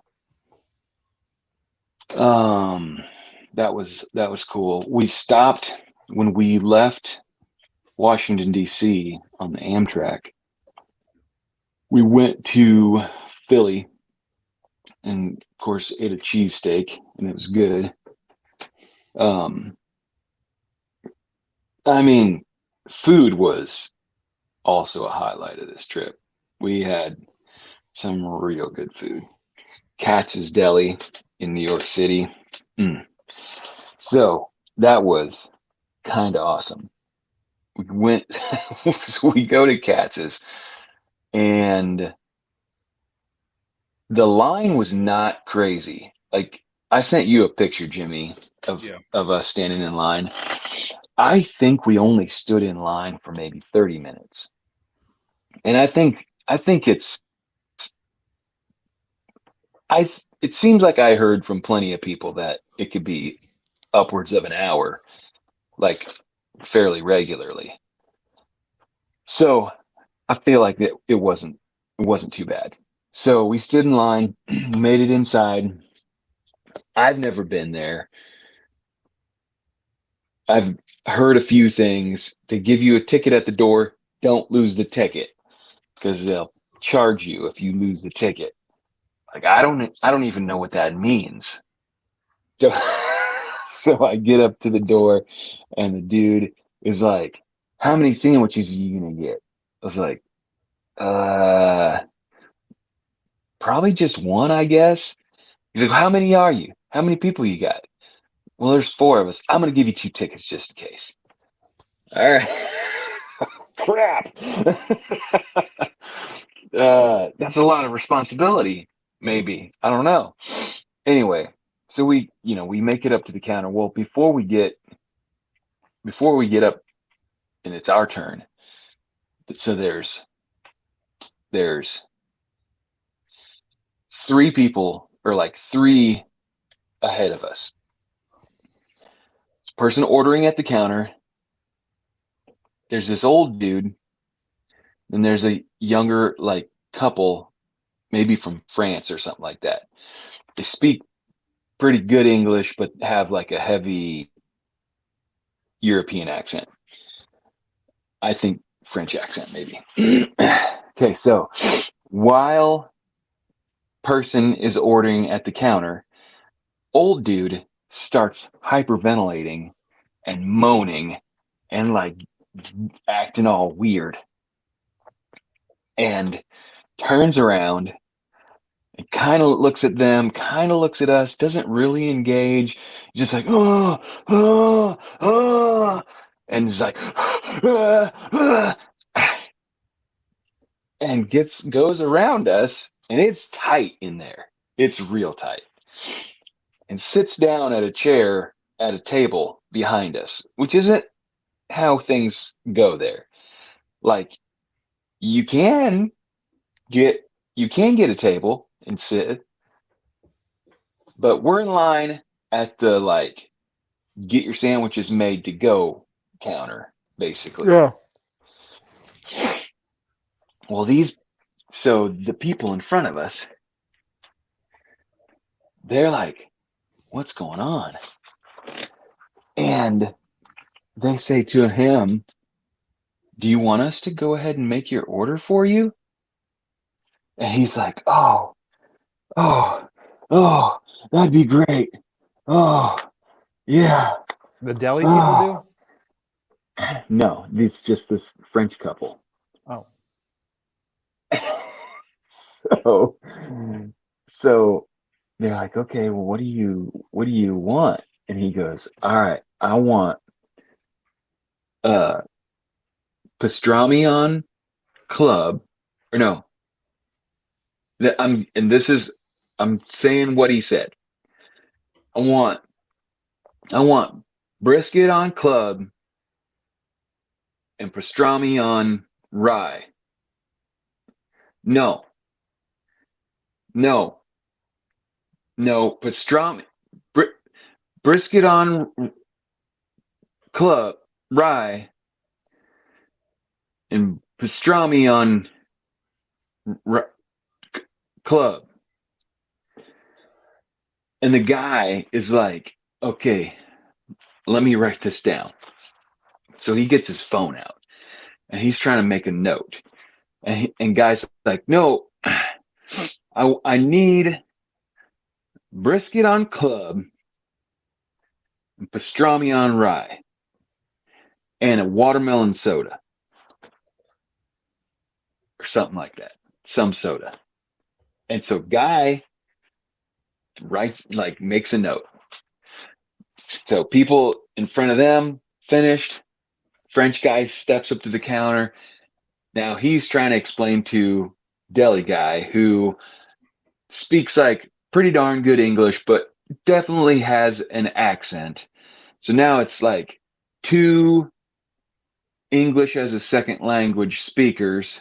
That was cool. We stopped when we left Washington, D.C. on the Amtrak. We went to Philly and, of course, ate a cheesesteak, and it was good. I mean, food was also a highlight of this trip. We had some real good food. Katz's Deli in New York City. So that was kind of awesome. We go to Katz's, and the line was not crazy. Like, I sent you a picture, Jimmy, of us standing in line. I think we only stood in line for maybe 30 minutes. And I think it seems like I heard from plenty of people that it could be upwards of an hour, like fairly regularly. So I feel like it wasn't too bad. So we stood in line, made it inside. I've never been there. I've heard a few things. They give you a ticket at the door. Don't lose the ticket, because they'll charge you if you lose the ticket. Like, I don't even know what that means. So I get up to the door, and the dude is like, "How many sandwiches are you gonna get?" I was like, probably just one, I guess. He's like, "How many are you? How many people you got?" "Well, there's 4 of us. I'm gonna give you 2 tickets just in case." All right. Crap. That's a lot of responsibility, maybe. I don't know. Anyway, so we make it up to the counter. Well, before we get up and it's our turn, so there's 3 people, or like 3 ahead of us. Person ordering at the counter. There's this old dude, and there's a younger, like, couple, maybe from France or something like that. They speak pretty good English, but have like a heavy European accent. I think French accent, maybe. Okay, so while person is ordering at the counter, old dude starts hyperventilating and moaning and like acting all weird, and turns around and kind of looks at them, kind of looks at us, doesn't really engage, just like, oh, oh, oh, and is like, and goes around us, and it's tight in there. It's real tight. And sits down at a chair at a table behind us, which isn't how things go there. Like you can get a table and sit, but we're in line at the like get your sandwiches made to go counter, basically. Yeah. Well, so the people in front of us, they're like, what's going on? And they say to him, do you want us to go ahead and make your order for you? And he's like, oh, oh, oh, that'd be great. Oh, yeah. The deli people No, it's just this French couple. do? Oh. So, so they're like, okay, well, what do you want? And he goes, all right, I want pastrami on club, or no, I'm saying what he said. I want brisket on club and pastrami on rye. No, pastrami, brisket on club, rye, and pastrami on club. And the guy is like, okay, let me write this down. So he gets his phone out and he's trying to make a note. And guy's like, no, I need brisket on club and pastrami on rye and a watermelon soda or something like that. Some soda. And so guy makes a note. So people in front of them finished. French guy steps up to the counter. Now he's trying to explain to deli guy who speaks like pretty darn good English, but definitely has an accent. So now it's like two English as a second language speakers,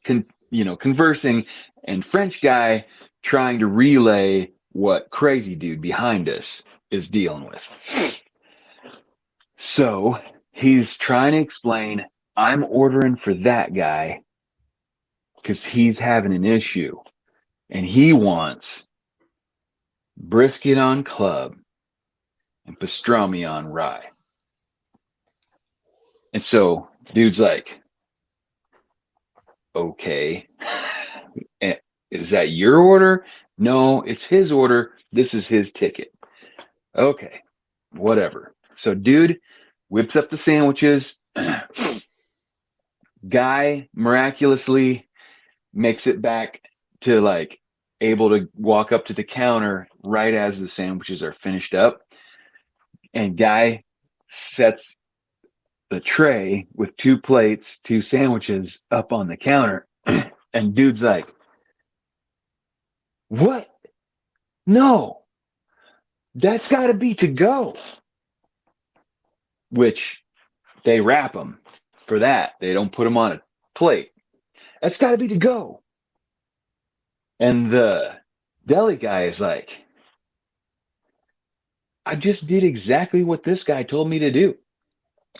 conversing, and French guy trying to relay what crazy dude behind us is dealing with. So he's trying to explain, I'm ordering for that guy because he's having an issue and he wants brisket on club and pastrami on rye. And so dude's like, okay, is that your order? No, it's his order. This is his ticket. Okay, whatever. So dude whips up the sandwiches. Guy miraculously makes it back to like able to walk up to the counter right as the sandwiches are finished up. And guy sets the tray with 2 plates, 2 sandwiches up on the counter. And dude's like, what? No, that's got to be to go. Which they wrap them for that. They don't put them on a plate. That's got to be to go. And the deli guy is like, I just did exactly what this guy told me to do.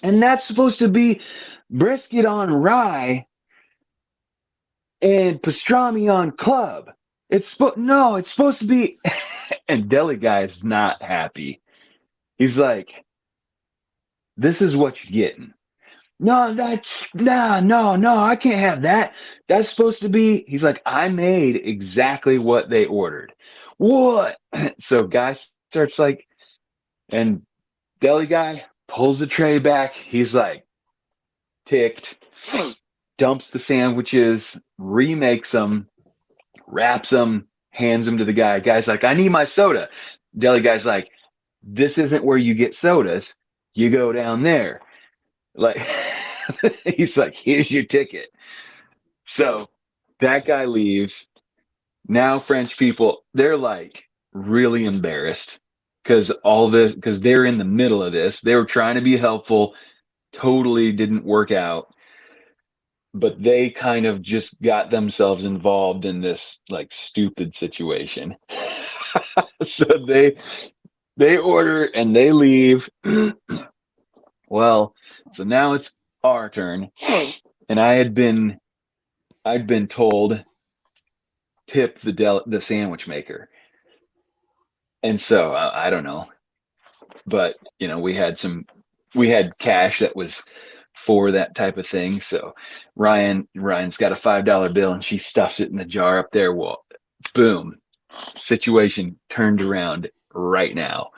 And that's supposed to be brisket on rye and pastrami on club. It's supposed to be. And deli guy is not happy. He's like, this is what you're getting. No, no, I can't have that. That's supposed to be. He's like, I made exactly what they ordered. What? So guy starts like, and deli guy pulls the tray back. He's like, ticked, dumps the sandwiches, remakes them, wraps them, hands them to the guy. Guy's like, I need my soda. Deli guy's like, this isn't where you get sodas. You go down there. Like, he's like, here's your ticket. So that guy leaves. Now French people, they're like really embarrassed because they're in the middle of this. They were trying to be helpful, totally didn't work out. But they kind of just got themselves involved in this like stupid situation. So they order and they leave. Well, so now it's our turn. And I'd been told tip the sandwich maker. And so I don't know, but we had cash that was for that type of thing. So Ryan's got a $5 bill and she stuffs it in the jar up there. Well, boom, situation turned around right now.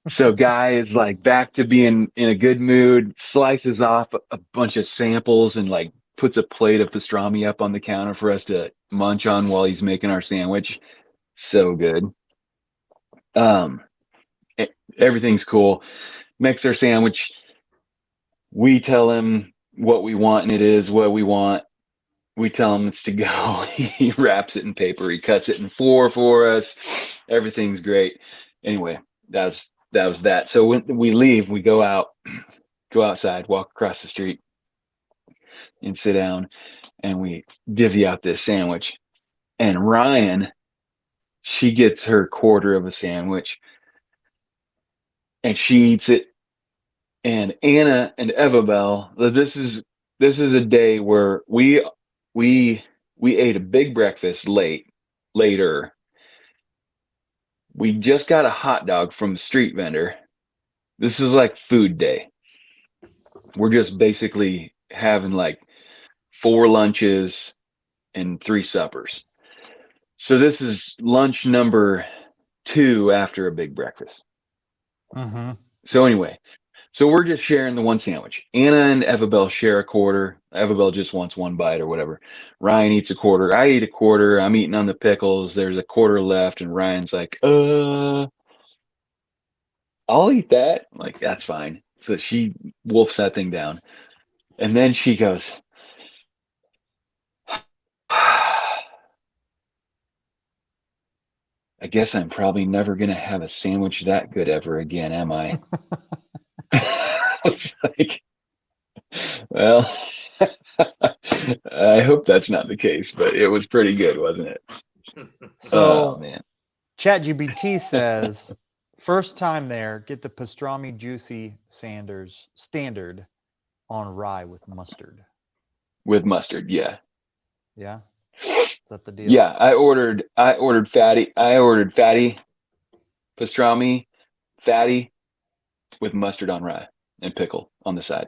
So guy is like back to being in a good mood, slices off a bunch of samples and like puts a plate of pastrami up on the counter for us to munch on while he's making our sandwich. So good. Um, Everything's cool. Makes our sandwich. We tell him what we want and it is what we want. We tell him it's to go. He wraps it in paper. He cuts it in four for us. Everything's great. Anyway, that was that. So when we leave, we go outside, walk across the street and sit down and we divvy out this sandwich. And Ryan, she gets her quarter of a sandwich and she eats it. And Anna and Evabel, this is a day where we ate a big breakfast later. We just got a hot dog from a street vendor. This is like food day. We're just basically having like 4 lunches and 3 suppers. So this is lunch number 2 after a big breakfast. Mm-hmm. So anyway, so we're just sharing the one sandwich. Anna and Evabel share a quarter. Evabel just wants one bite or whatever. Ryan eats a quarter. I eat a quarter. I'm eating on the pickles. There's a quarter left, and Ryan's like, I'll eat that. I'm like, that's fine. So she wolfs that thing down. And then she goes, I guess I'm probably never going to have a sandwich that good ever again, am I? It's like, well, I hope that's not the case, but it was pretty good, wasn't it? So, Oh, man. ChatGPT says, first time there, get the pastrami juicy standard on rye with mustard. With mustard, yeah. Yeah? Is that the deal? Yeah, I ordered fatty pastrami, fatty with mustard on rye and pickle on the side.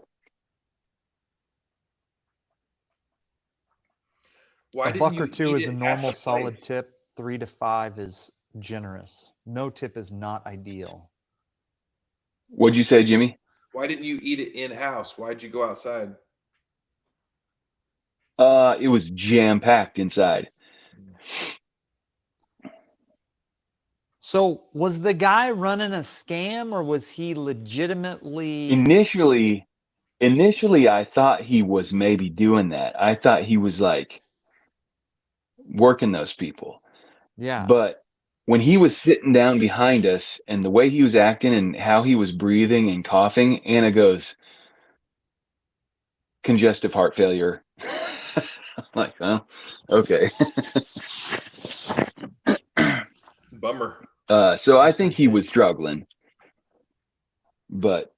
Why A didn't buck you or two eat is it a at normal the solid place? tip. 3 to 5 is generous. No tip is not ideal. What'd you say, Jimmy? Why didn't you eat it in-house? Why'd you go outside? It was jam-packed inside. So was the guy running a scam or was he legitimately Initially, I thought he was maybe doing that. I thought he was like working those people. Yeah. But when he was sitting down behind us and the way he was acting and how he was breathing and coughing, Anna goes, congestive heart failure. I'm like, oh, okay. Bummer. So I think he was struggling, but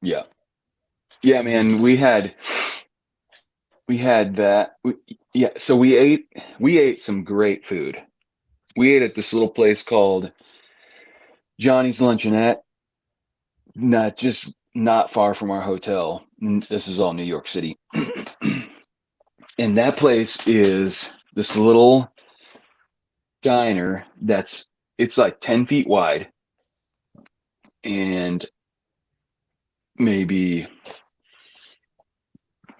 yeah, man, we had that. Yeah, so we ate some great food. We ate at this little place called Johnny's Luncheonette, not far from our hotel. This is all New York City. And that place is this little diner it's like 10 feet wide and maybe,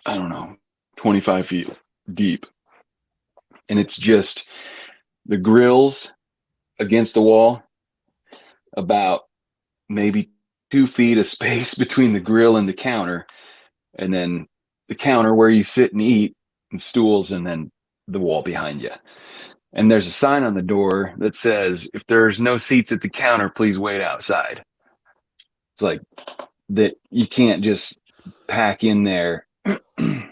I don't know, 25 feet deep. And it's just the grills against the wall, about maybe 2 feet of space between the grill and the counter, and then the counter where you sit and eat, and stools, and then the wall behind you. And there's a sign on the door that says, if there's no seats at the counter, please wait outside. It's like that you can't just pack in there and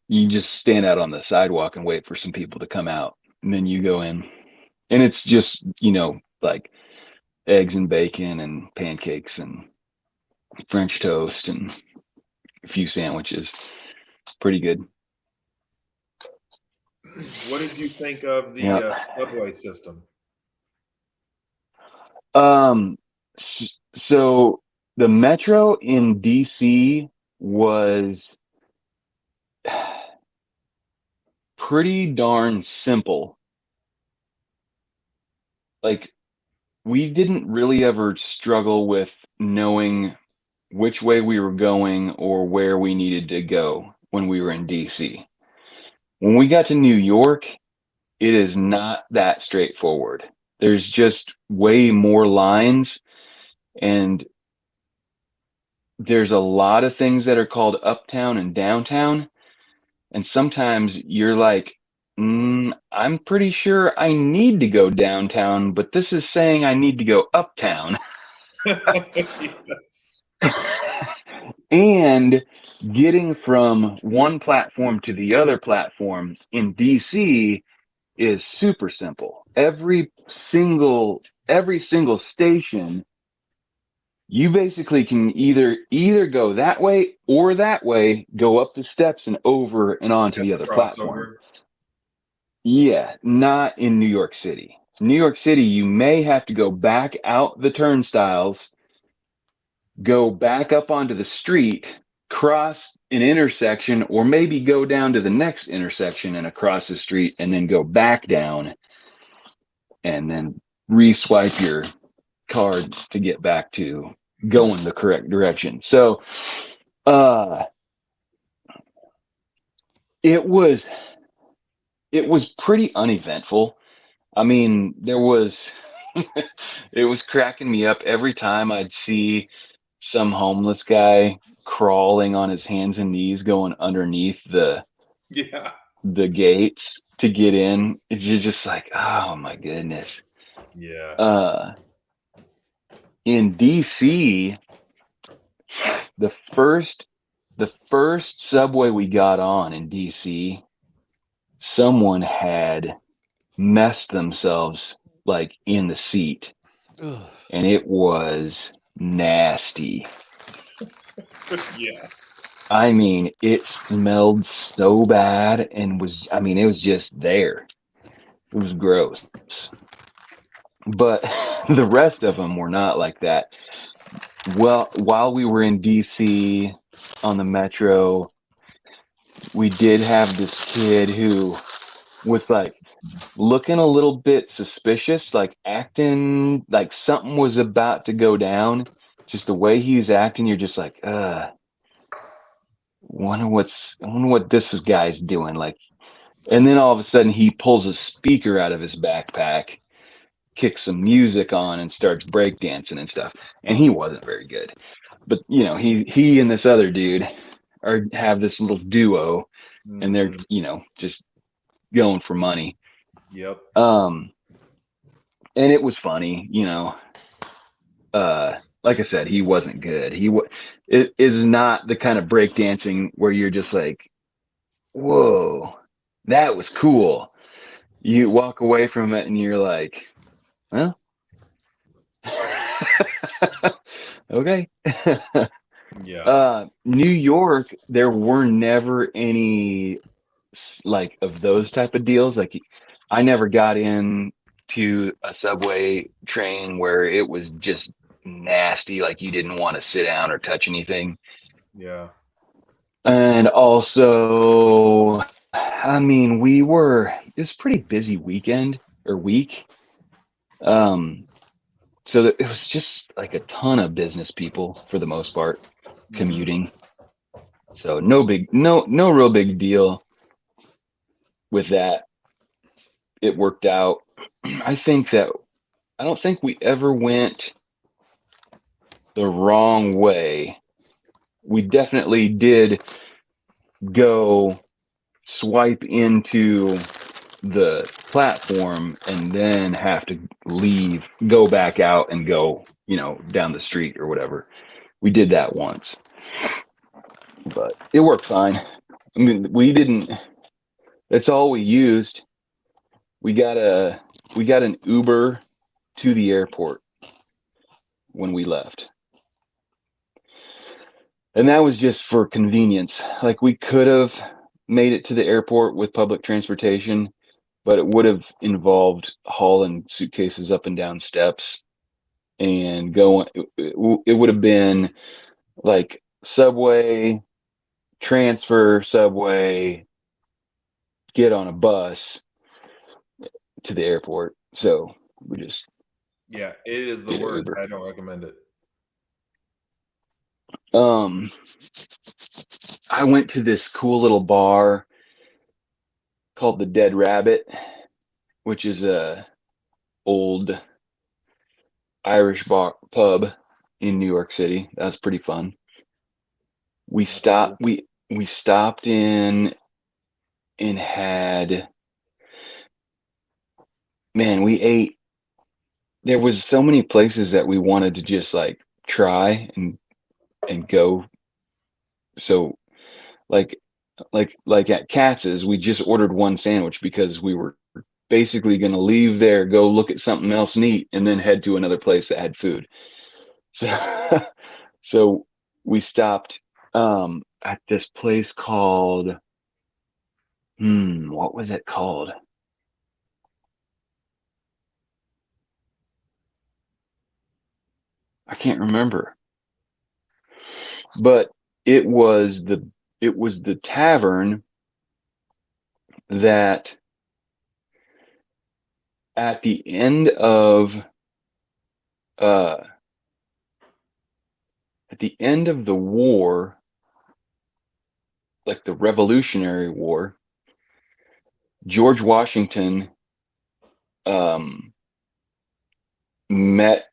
you just stand out on the sidewalk and wait for some people to come out. And then you go in. And it's just, like eggs and bacon and pancakes and French toast and a few sandwiches. Pretty good. What did you think of the Yeah. subway system? So the metro in DC was pretty darn simple. Like, we didn't really ever struggle with knowing which way we were going or where we needed to go when we were in DC. When we got to New York, it is not that straightforward. There's just way more lines, and there's a lot of things that are called uptown and downtown. And sometimes you're like, I'm pretty sure I need to go downtown, but this is saying I need to go uptown. Yes. And getting from one platform to the other platform in DC is super simple. Every single station, you basically can either go that way or that way, go up the steps and over and onto the other platform. Yeah, not in New York City. New York City, you may have to go back out the turnstiles, go back up onto the street, cross an intersection, or maybe go down to the next intersection and across the street, and then go back down and then re-swipe your card to get back to going the correct direction. So it was pretty uneventful. I mean, there was it was cracking me up every time I'd see some homeless guy crawling on his hands and knees going underneath the gates to get in. You're just like, oh my goodness. Yeah. In DC, the first subway we got on in DC, someone had messed themselves like in the seat. Ugh. And it was nasty. Yeah. I mean, it smelled so bad and it was just there. It was gross. But the rest of them were not like that. Well, while we were in DC on the metro, we did have this kid who was like looking a little bit suspicious, like acting like something was about to go down. Just the way he was acting, you're just like, wonder what this guy's doing. Like, and then all of a sudden he pulls a speaker out of his backpack, kicks some music on, and starts breakdancing and stuff. And he wasn't very good. But he and this other dude have this little duo, and they're just going for money. Yep. And it was funny, like I said, he wasn't good. It is not the kind of breakdancing where you're just like, whoa, that was cool. You walk away from it and you're like, well, okay. Yeah. New York, there were never any like of those type of deals. Like, I never got in to a subway train where it was just nasty, like you didn't want to sit down or touch anything. Yeah. And also, I mean, it was a pretty busy weekend or week. So it was just like a ton of business people for the most part commuting. So no real big deal with that. It worked out. I don't think we ever went the wrong way. We definitely did go swipe into the platform and then have to leave, go back out and go, down the street or whatever. We did that once, but it worked fine. I mean, that's all we used. We got an Uber to the airport when we left. And that was just for convenience. Like, we could have made it to the airport with public transportation, but it would have involved hauling suitcases up and down steps and going. It would have been like subway, transfer subway, get on a bus to the airport. So we just Yeah, it is the did worst. Uber. I don't recommend it. I went to this cool little bar called the Dead Rabbit, which is a old Irish bar pub in New York City. That was pretty fun. We That's stopped cool. we stopped in and had, man, we ate. There was so many places that we wanted to just like try and go. So like at Katz's, we just ordered one sandwich because we were basically going to leave there, go look at something else neat, and then head to another place that had food. So, so we stopped at this place called, what was it called? I can't remember. But it was the tavern that at the end of uh the war, like the Revolutionary War, George Washington um met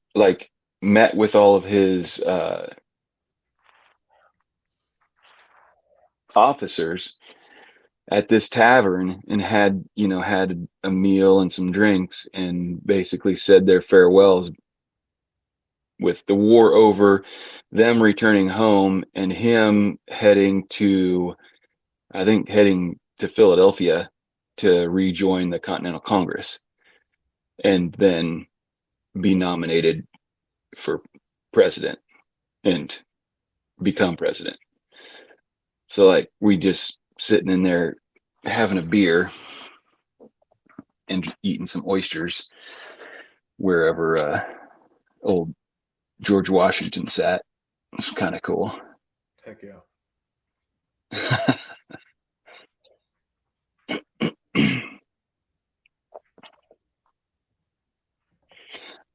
with all of his officers at this tavern and had a meal and some drinks and basically said their farewells with the war over, them returning home and him heading to Philadelphia to rejoin the Continental Congress and then be nominated for president and become president. So like we just sitting in there having a beer and eating some oysters wherever old George Washington sat. It's kind of cool. Heck yeah.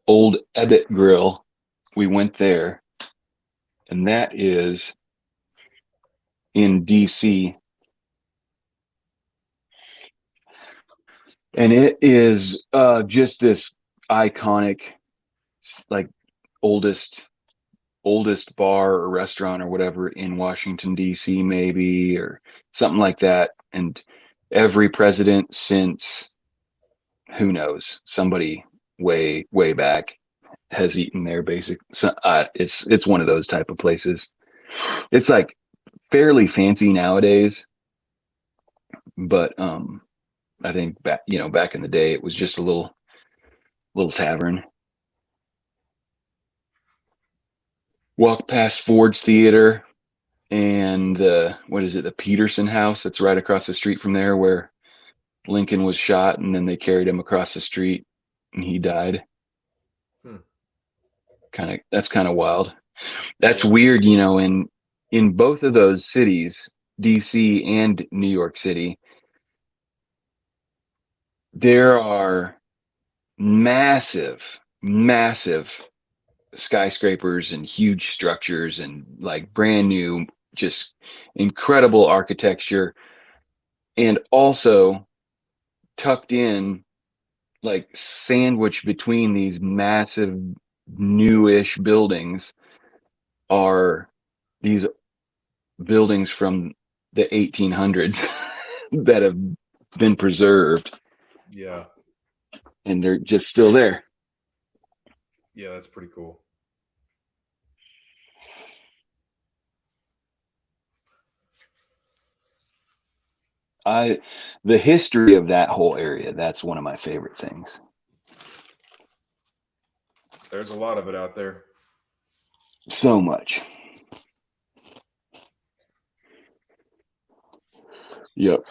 Old Ebbitt Grill. We went there, and that is in DC. And it is just this iconic, like oldest bar or restaurant or whatever in Washington DC, maybe, or something like that. And every president since, who knows, somebody way back has eaten there. It's one of those type of places. It's like fairly fancy nowadays, but I think back in the day it was just a little tavern. Walk past Ford's Theater and what is it, the Peterson House that's right across the street from there where Lincoln was shot and then they carried him across the street and he died. That's kind of wild. That's weird, in both of those cities, DC and New York City, there are massive skyscrapers and huge structures and like brand new, just incredible architecture, and also tucked in, like sandwiched between these massive newish buildings, are these buildings from the 1800s that have been preserved, Yeah. and they're just still there. Yeah, that's pretty cool. The history of that whole area, that's one of my favorite things. There's a lot of it out there. So much. Yep.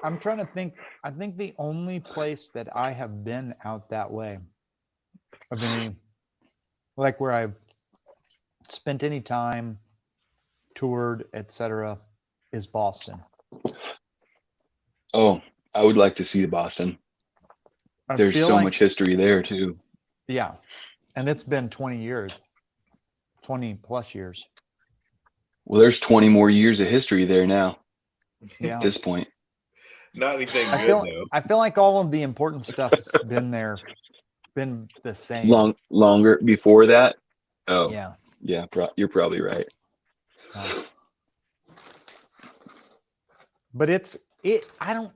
I'm trying to think. I think the only place that I have been out that way of any, like where I've spent any time, toured, etc., is Boston. Oh, I would like to see Boston. I There's feel so like, much history there too. yeah, and it's been 20 years, 20 plus years. Well, there's 20 more years of history there now Yeah. at this point. Not anything I good feel though. I feel like all of the important stuff's been there, been the same. Longer before that. Oh, Yeah. yeah, you're probably right. Yeah. But I don't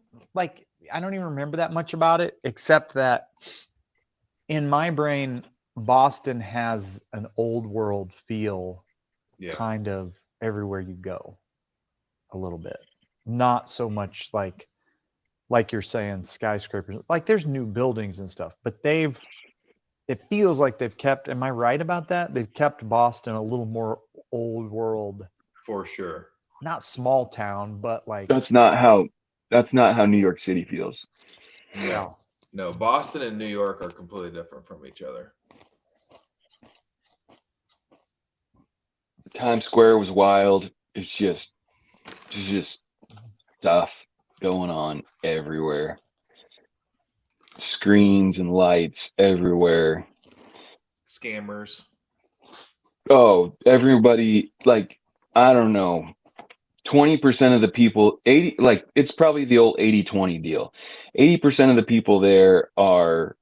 even remember that much about it, except that in my brain, Boston has an old world feel Yeah. kind of everywhere you go a little bit. Not so much like you're saying skyscrapers. Like there's new buildings and stuff, but it feels like they've kept, am I right about that? They've kept Boston a little more old world. For sure. Not small town, but like That's not how New York City feels. No. No, Boston and New York are completely different from each other. Times Square was wild. It's just stuff going on everywhere. Screens and lights everywhere. Scammers. Oh, everybody, like, I don't know, 20% of the people, 80, like, it's probably the old 80-20 deal. 80% of the people there are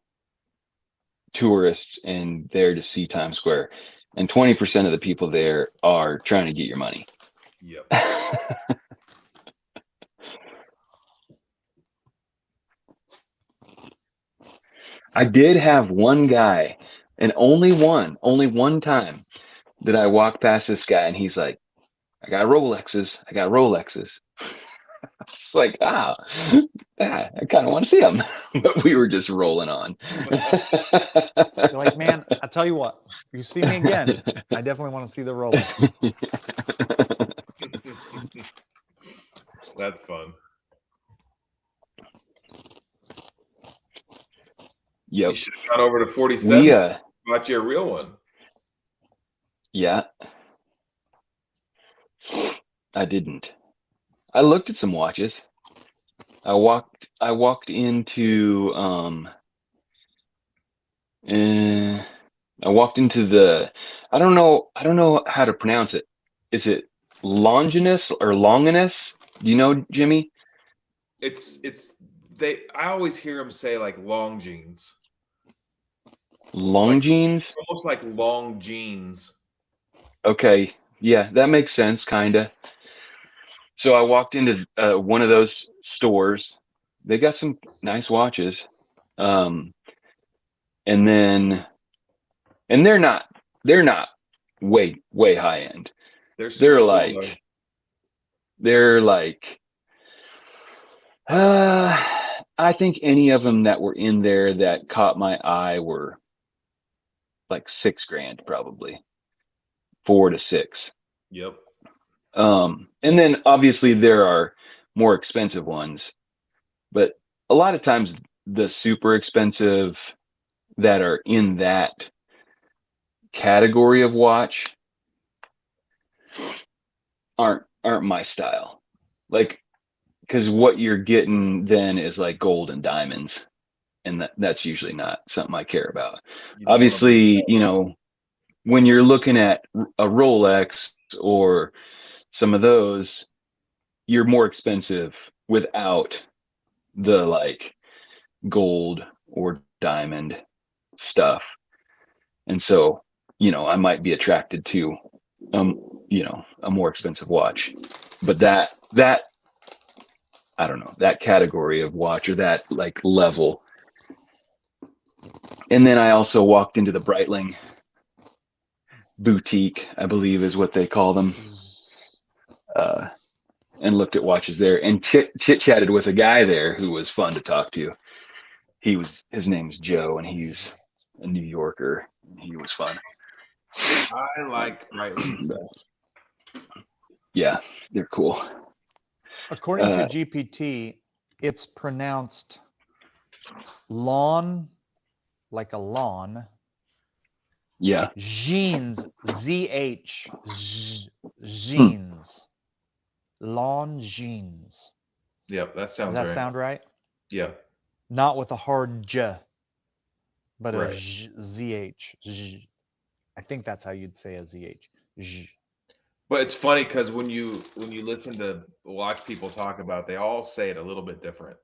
tourists and there to see Times Square, and 20% of the people there are trying to get your money. Yep. I did have one guy, and only one time that I walked past this guy, and he's like, I got Rolexes. It's like, I kind of want to see them, but we were just rolling on. you're like, man, I tell you what, if you see me again, I definitely want to see the Rolex. That's fun. Yep. You should have gone over to 47. Bought you a real one. Yeah. I didn't. I looked at some watches. I walked into the, I don't know how to pronounce it. Is it Longinus or Longinus? Do you know, Jimmy? I always hear them say like long jeans. Long jeans? Almost like long jeans. Okay. Yeah, that makes sense, kind of. So I walked into one of those stores. They got some nice watches. And they're not way high end. They're like I think any of them that were in there that caught my eye were like $6,000, probably 4 to 6. Yep. And then obviously there are more expensive ones, but a lot of times the super expensive that are in that category of watch aren't my style. Like, because what you're getting then is like gold and diamonds, and that's usually not something I care about. Obviously, when you're looking at a Rolex or some of those, you're more expensive without the like gold or diamond stuff. And so, I might be attracted to a more expensive watch. But that I don't know, that category of watch or that like level. And then I also walked into the Breitling boutique, I believe is what they call them, and looked at watches there and chit chatted with a guy there who was fun to talk to. His name's Joe, and he's a New Yorker. He was fun. I like Breitlings. Yeah, they're cool. According to GPT, it's pronounced lawn, like a lawn. Yeah. Jeans, Z-H, jeans. Lawn jeans. Yep, that sounds Does that right. sound right? Yeah. Not with a hard J, but Right. a Z-H. I think that's how you'd say a Z-H. But it's funny because when you listen to watch people talk about it, they all say it a little bit different.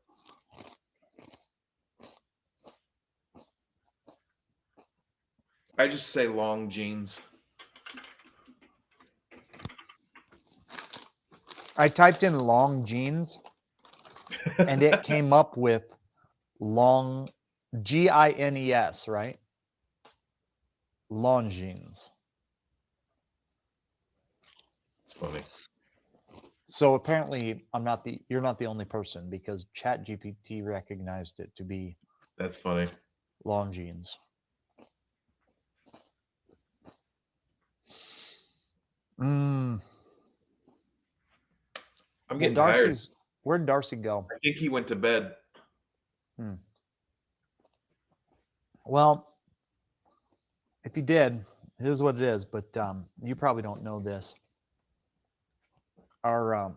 I just say long jeans. I typed in long jeans and it came up with long, G-I-N-E-S, right? Long jeans. It's funny. So apparently you're not the only person, because ChatGPT recognized it to be That's funny. long jeans. I'm getting tired. Where'd Darcy go? I think he went to bed. Well, if he did, here's what it is, but you probably don't know this. Our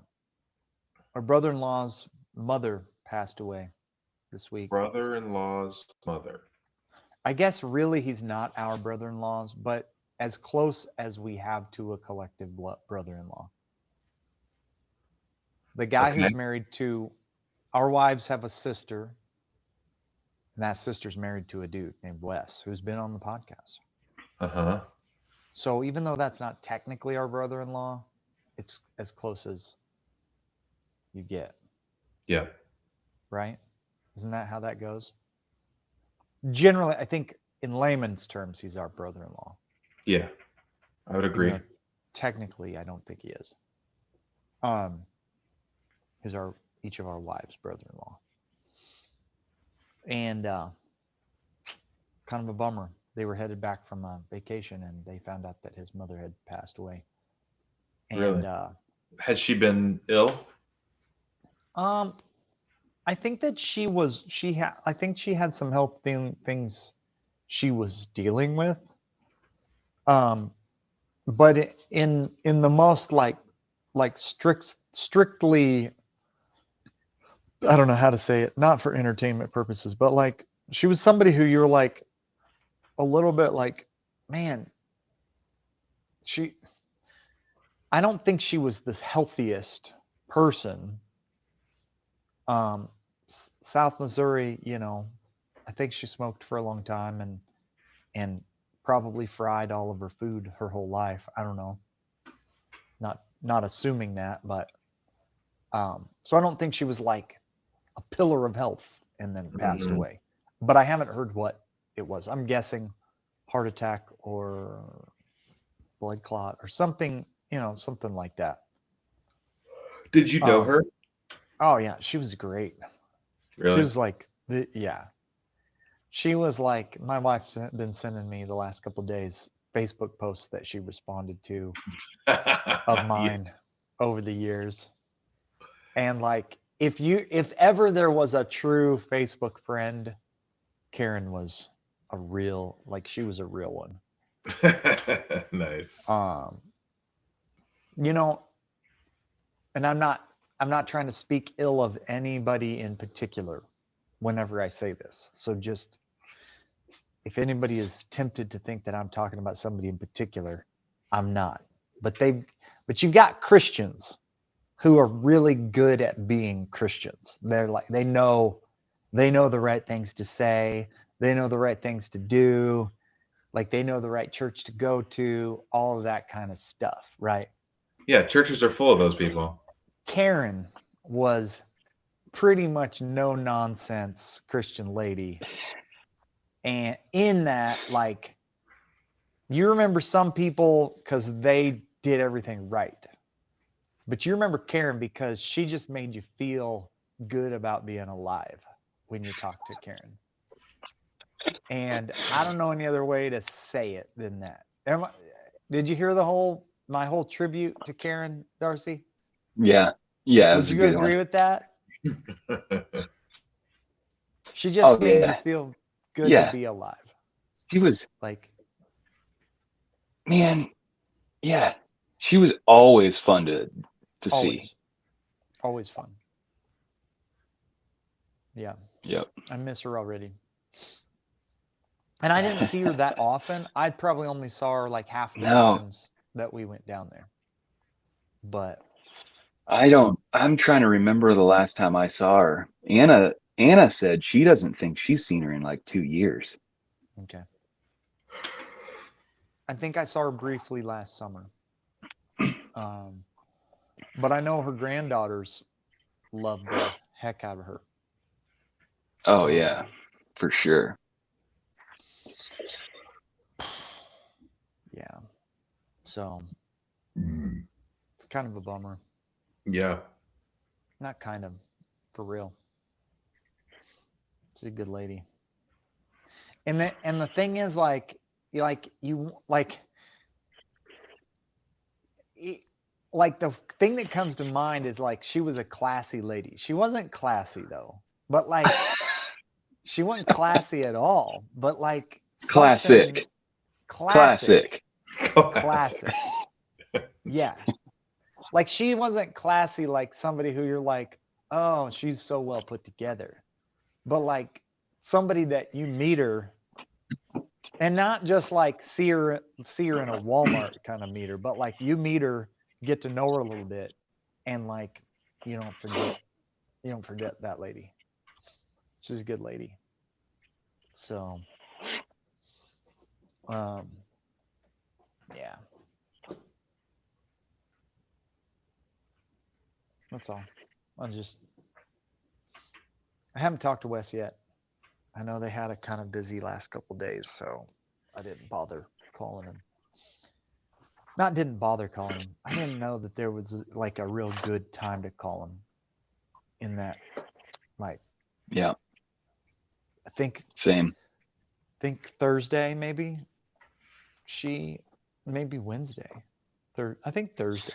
brother-in-law's mother passed away this week. Brother-in-law's mother. I guess really he's not our brother-in-law's, but as close as we have to a collective brother-in-law. The guy who's married to, our wives have a sister, and that sister's married to a dude named Wes, who's been on the podcast. Uh-huh. So even though that's not technically our brother-in-law, it's as close as you get. Yeah. Right? Isn't that how that goes? Generally, I think in layman's terms, he's our brother-in-law. Yeah, I would agree. Technically, I don't think he is. He's each of our wives' brother-in-law. And kind of a bummer. They were headed back from a vacation and they found out that his mother had passed away. And, really? Has she been ill? I think that I think she had some health things she was dealing with. But in the most like strictly, I don't know how to say it, not for entertainment purposes, but like she was somebody who you're like a little bit like, man, I don't think she was the healthiest person. South Missouri, I think she smoked for a long time and probably fried all of her food her whole life. I don't know. Not assuming that, but so I don't think she was like a pillar of health and then passed away. But I haven't heard what it was. I'm guessing heart attack or blood clot or something, something like that. Did you know her? Oh yeah, she was great. Really? She was like She was like, my wife's been sending me the last couple of days Facebook posts that she responded to of mine over the years. And like, if ever there was a true Facebook friend, Karen was she was a real one. Nice. And I'm not trying to speak ill of anybody in particular whenever I say this. So just, if anybody is tempted to think that I'm talking about somebody in particular, I'm not. But you've got Christians who are really good at being Christians. They're like, they know the right things to say. They know the right things to do. Like they know the right church to go to, all of that kind of stuff, right? Yeah, churches are full of those people. Karen was pretty much no nonsense Christian lady. And in that, like, you remember some people because they did everything right. But you remember Karen because she just made you feel good about being alive when you talk to Karen. And I don't know any other way to say it than that. Did you hear my whole tribute to Karen, Darcy? Yeah. Yeah, it Would was a you good agree one. with that? She just Oh, made you yeah. feel good to Yeah. be alive. She was, Like, man, yeah. She was always fun to see. always. Always fun. Yeah. Yep. I miss her already. And I didn't see her that often. I probably only saw her like half the No. times that we went down there. But I'm trying to remember the last time I saw her. Anna said she doesn't think she's seen her in like 2 years. okay. I think I saw her briefly last summer. But I know her granddaughters love the heck out of her. Oh yeah, for sure. Yeah. So it's kind of a bummer. Yeah. Not kind of, for real. She's a good lady. And the thing is, like the thing that comes to mind is like she was a classy lady. She wasn't classy though, but like she wasn't classy at all. But like Classic. classic. Classic. Yeah. Like she wasn't classy like somebody who you're like, oh, she's so well put together. But like somebody that you meet her and not just like see her in a Walmart kind of meet her, but like you meet her, get to know her a little bit, and like you don't forget that lady. She's a good lady. So yeah. That's all. I haven't talked to Wes yet. I know they had a kind of busy last couple days, so I didn't bother calling him. Not didn't bother calling him. I didn't know that there was like a real good time to call him in that, like, Yeah. I think Same. Thursday maybe. Maybe Wednesday. I think Thursday.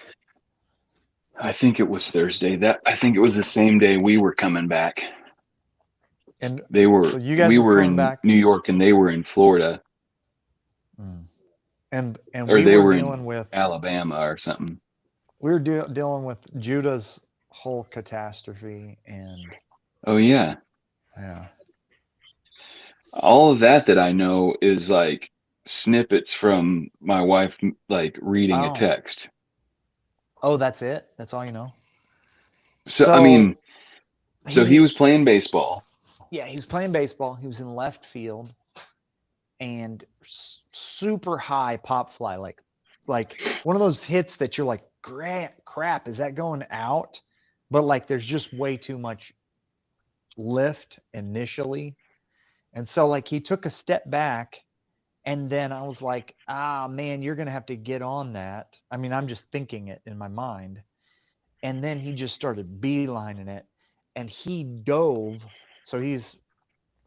I think it was Thursday. I think it was the same day we were coming back. And so you guys we were were coming in back? New York and they were in Florida. And or we they were were dealing in with Alabama or something. We were dealing with Judah's whole catastrophe and Oh yeah. yeah. All of that I know is like snippets from my wife like reading a text. Oh, that's it? That's all you know? So I mean, so he was playing baseball. Yeah, he was playing baseball. He was in left field and super high pop fly, like one of those hits that you're like, crap, is that going out? But like there's just way too much lift initially. And so like he took a step back and then I was like, man, you're going to have to get on that. I mean, I'm just thinking it in my mind. And then he just started beelining it and he dove. So let's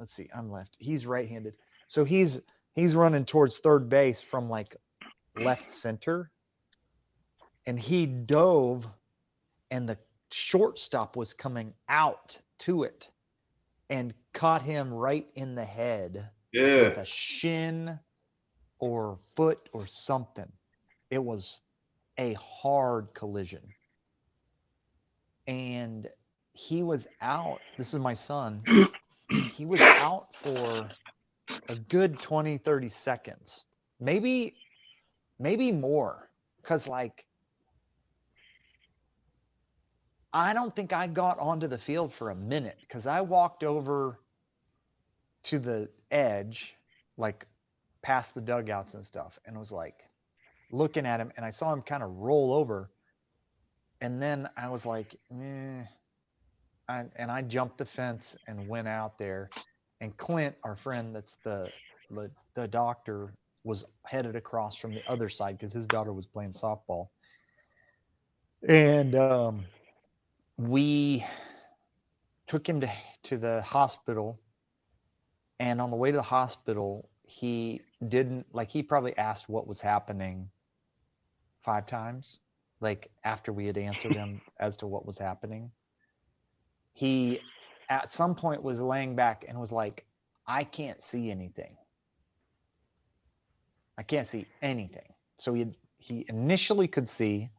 see, I'm left. He's right-handed. So he's running towards third base from like left center. And he dove and the shortstop was coming out to it and caught him right in the head with a shin or foot or something. It was a hard collision. And he was out. This is my son. He was out for a good 20, 30 seconds. Maybe more. Because, like, I don't think I got onto the field for a minute because I walked over to the edge, like past the dugouts and stuff, and was like looking at him, and I saw him kind of roll over, and then I was like, and I jumped the fence and went out there, and Clint, our friend, that's the doctor, was headed across from the other side because his daughter was playing softball, and we took him to the hospital. And on the way to the hospital, he didn't, like, he probably asked what was happening 5 times, like after we had answered him as to what was happening. He at some point was laying back and was like, I can't see anything. I can't see anything. So he initially could see,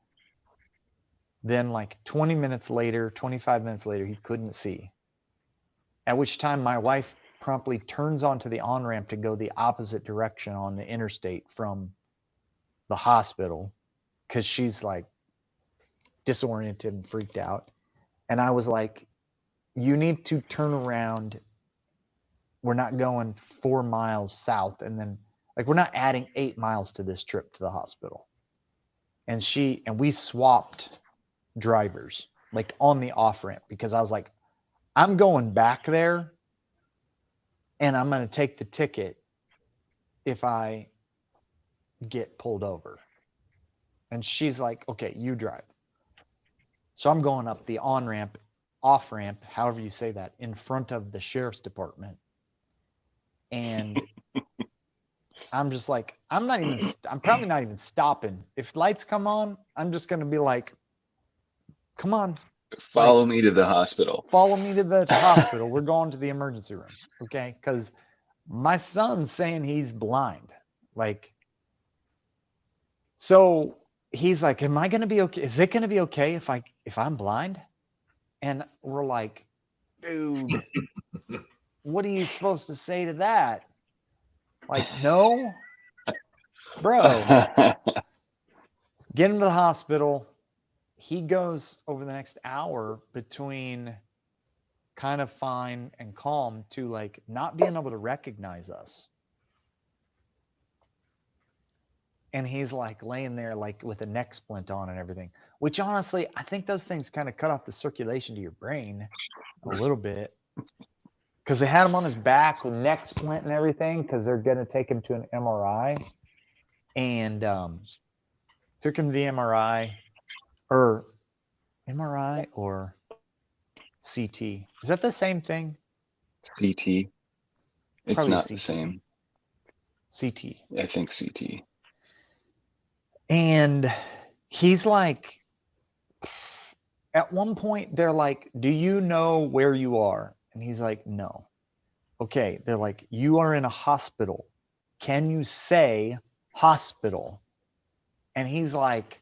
then like 20 minutes later, 25 minutes later, he couldn't see. At which time my wife promptly turns onto the on-ramp to go the opposite direction on the interstate from the hospital because she's like disoriented and freaked out. And I was like, you need to turn around. We're not going 4 miles south, and then like we're not adding 8 miles to this trip to the hospital. And we swapped drivers like on the off-ramp because I was like, I'm going back there and I'm going to take the ticket if I get pulled over. And she's like, okay, you drive. So I'm going up the on-ramp, off-ramp, however you say that, in front of the sheriff's department. And I'm just like, I'm probably not even stopping. If lights come on, I'm just going to be like, come on. Follow me to the hospital. Follow me to the hospital. We're going to the emergency room. Okay. Because my son's saying he's blind. Like, so he's like, am I going to be okay? Is it going to be okay if I'm blind? And we're like, dude, what are you supposed to say to that? Like, no, bro, get him to the hospital. He goes over the next hour between kind of fine and calm to like not being able to recognize us. And he's like laying there like with a neck splint on and everything, which honestly, I think those things kind of cut off the circulation to your brain a little bit. Because they had him on his back with neck splint and everything because they're going to take him to an MRI. And took him to the MRI or CT. Is that the same thing? CT. It's Probably not CT. the same. CT. I think CT. And he's like, at one point, they're like, do you know where you are? And he's like, no. Okay. They're like, you are in a hospital. Can you say hospital? And he's like,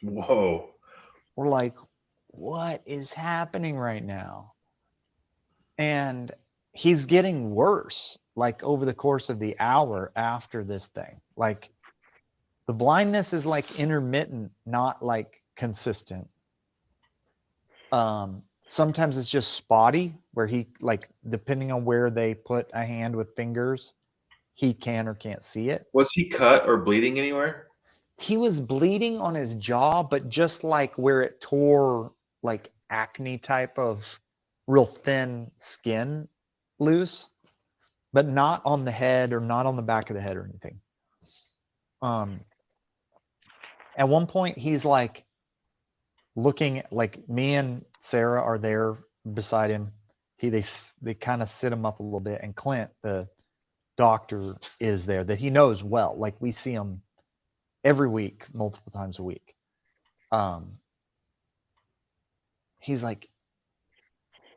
Whoa. We're like, what is happening right now? And he's getting worse, like over the course of the hour after this thing. Like the blindness is like intermittent, not like consistent. Sometimes it's just spotty where he like, depending on where they put a hand with fingers, he can or can't see it. Was he cut or bleeding anywhere? He was bleeding on his jaw, but just like where it tore like acne type of real thin skin loose, but not on the head or not on the back of the head or anything. At one point he's like looking, like me and Sarah are there beside him. They kind of sit him up a little bit, and Clint, the doctor, is there that he knows well. Like we see him every week, multiple times a week. He's like,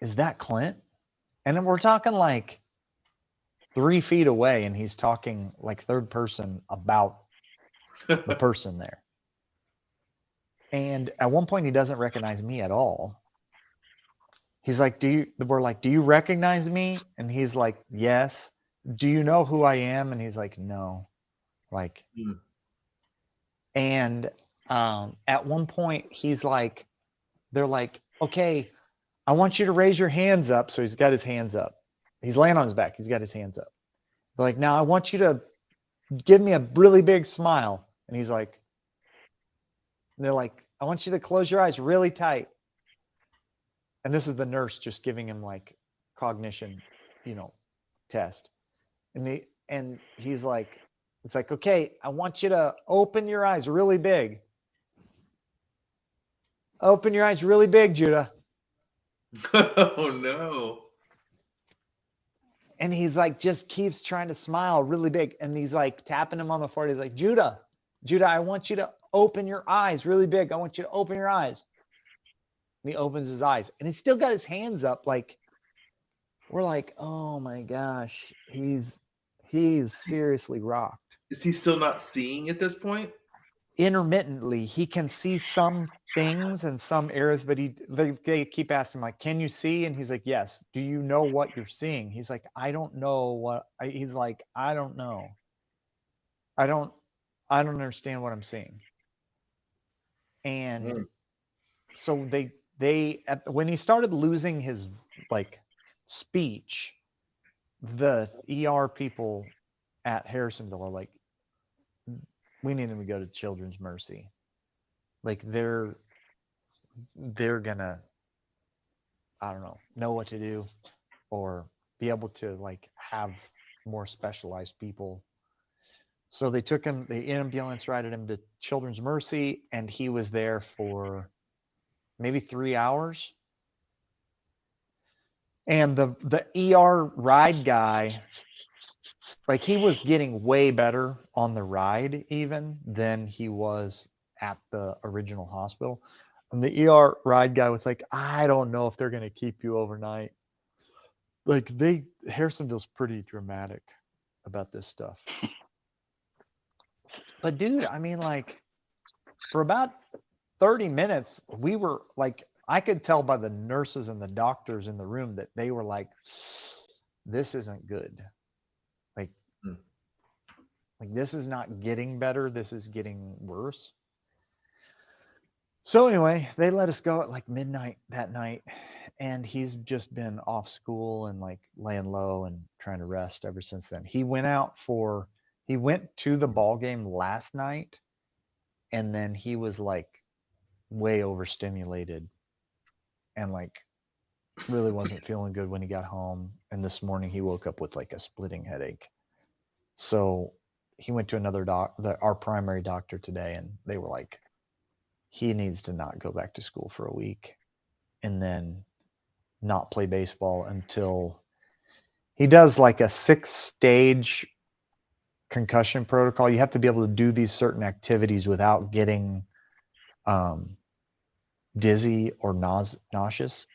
is that Clint? And then we're talking like 3 feet away, and he's talking like third person about the person there. And at one point he doesn't recognize me at all. He's like, we're like, do you recognize me? And he's like, yes. Do you know who I am? And he's like, no. Like, and at one point he's like, they're like, okay, I want you to raise your hands up. So he's got his hands up. He's laying on his back. He's got his hands up. They're like, now I want you to give me a really big smile. And he's like, they're like, I want you to close your eyes really tight. And this is the nurse just giving him like cognition, test. And he's like, it's like, okay, I want you to open your eyes really big. Open your eyes really big, Judah. Oh no. And he's like, just keeps trying to smile really big. And he's like tapping him on the forehead. He's like, Judah, I want you to open your eyes really big. I want you to open your eyes. And he opens his eyes and he's still got his hands up. Like, we're like, oh my gosh, he's seriously rocked. Is he still not seeing at this point? Intermittently, he can see some things in some areas, but they keep asking him, like, can you see? And he's like, yes. Do you know what you're seeing? He's like, I don't know he's like, I don't know. I don't understand what I'm seeing. And so when he started losing his like speech, the ER people at Harrisonville are like, we need him to go to Children's Mercy. Like they're gonna, I don't know what to do, or be able to like have more specialized people. So they took him, the ambulance rided him to Children's Mercy, and he was there for maybe 3 hours. And the ER ride guy, like he was getting way better on the ride even than he was at the original hospital. And the ER ride guy was like, I don't know if they're going to keep you overnight. Like Harrisonville's pretty dramatic about this stuff. But dude, I mean, like for about 30 minutes, we were like, I could tell by the nurses and the doctors in the room that they were like, this isn't good. Like this is not getting better. This is getting worse. So anyway, they let us go at like midnight that night, and he's just been off school and like laying low and trying to rest ever since then. He went to the ball game last night, and then he was like way overstimulated and like really wasn't feeling good when he got home. And this morning he woke up with like a splitting headache. So he went to another our primary doctor today, and they were like, he needs to not go back to school for a week and then not play baseball until he does like a 6-stage concussion protocol. You have to be able to do these certain activities without getting dizzy or nauseous.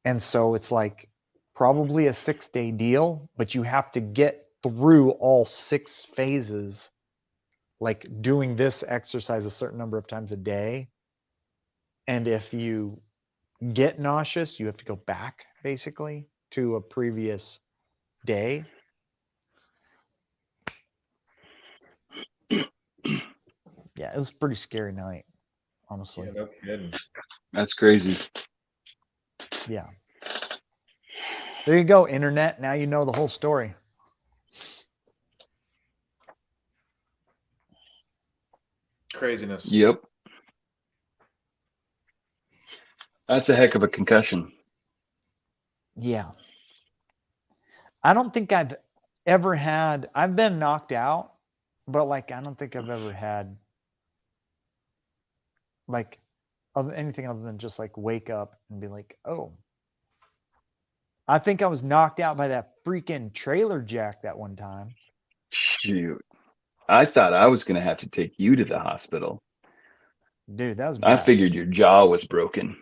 And so it's like probably a 6-day deal, but you have to get through all 6 phases, like doing this exercise a certain number of times a day. And if you get nauseous, you have to go back basically to a previous day. Yeah, it was a pretty scary night, honestly. Yeah, no kidding. That's crazy. Yeah. There you go, internet. Now you know the whole story. Craziness. Yep. That's a heck of a concussion. Yeah. I don't think I've ever had, I've been knocked out, but like, I don't think I've ever had like anything other than just like wake up and be like, oh, I think I was knocked out by that freaking trailer jack that one time. Shoot. I thought I was going to have to take you to the hospital. Dude, that was I bad. figured your jaw was broken.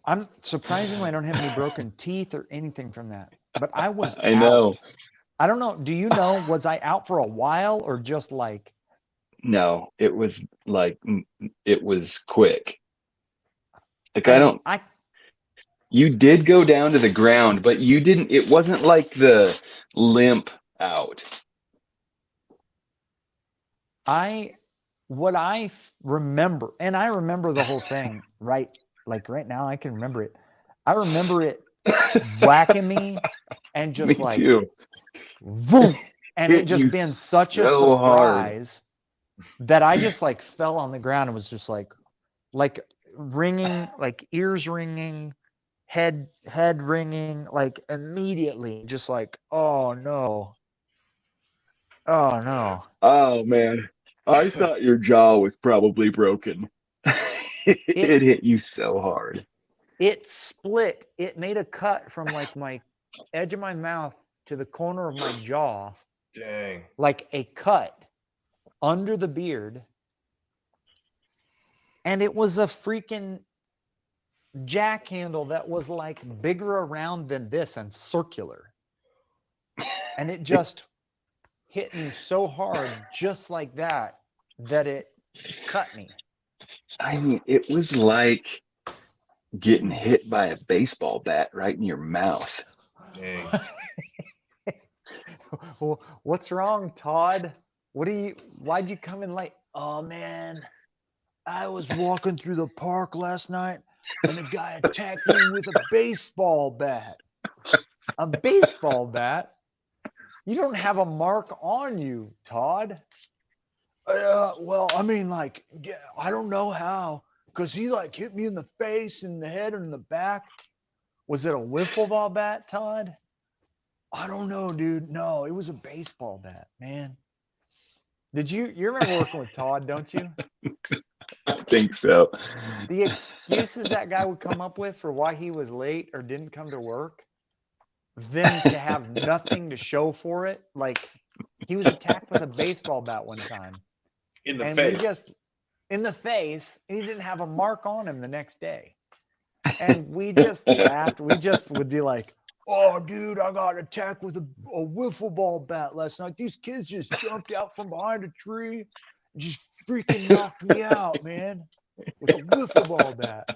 I'm surprisingly, I don't have any broken teeth or anything from that, but I was I know. out. I don't know. Do you know, was I out for a while or just like? No, it was like, it was quick. Like you did go down to the ground, but you didn't, it wasn't like the limp out. what I remember, and I remember the whole thing, right? Like right now, I can remember it. I remember it whacking me and just Me like, too. boom, and it Hit just you been such a so hard. surprise that I just like fell on the ground and was just like ringing, like ears ringing, head ringing, like immediately, just like, oh no, oh no. Oh man, I thought your jaw was probably broken. It hit you so hard. It split. It made a cut from like my edge of my mouth to the corner of my jaw, Dang. like a cut under the beard. And it was a freaking jack handle that was like bigger around than this and circular. And it just hit me so hard, just like that, that it cut me. I mean, it was like getting hit by a baseball bat right in your mouth. Dang. Well, what's wrong, Todd? Why'd you come in late? Oh man, I was walking through the park last night and a guy attacked me with a baseball bat. A baseball bat? You don't have a mark on you, Todd. Well, I mean, like, yeah, I don't know how, because he like hit me in the face and the head and the back. Was it a wiffle ball bat, Todd? I don't know, dude. No, it was a baseball bat, man. You remember working with Todd, don't you? I think so. The excuses that guy would come up with for why he was late or didn't come to work, then to have nothing to show for it. Like, he was attacked with a baseball bat one time. In the And face. we just, in the face, and he didn't have a mark on him the next day. And we just laughed. We just would be like, oh, dude, I got attacked with a wiffle ball bat last night. These kids just jumped out from behind a tree and just freaking knocked me out, man, with a wiffle ball bat.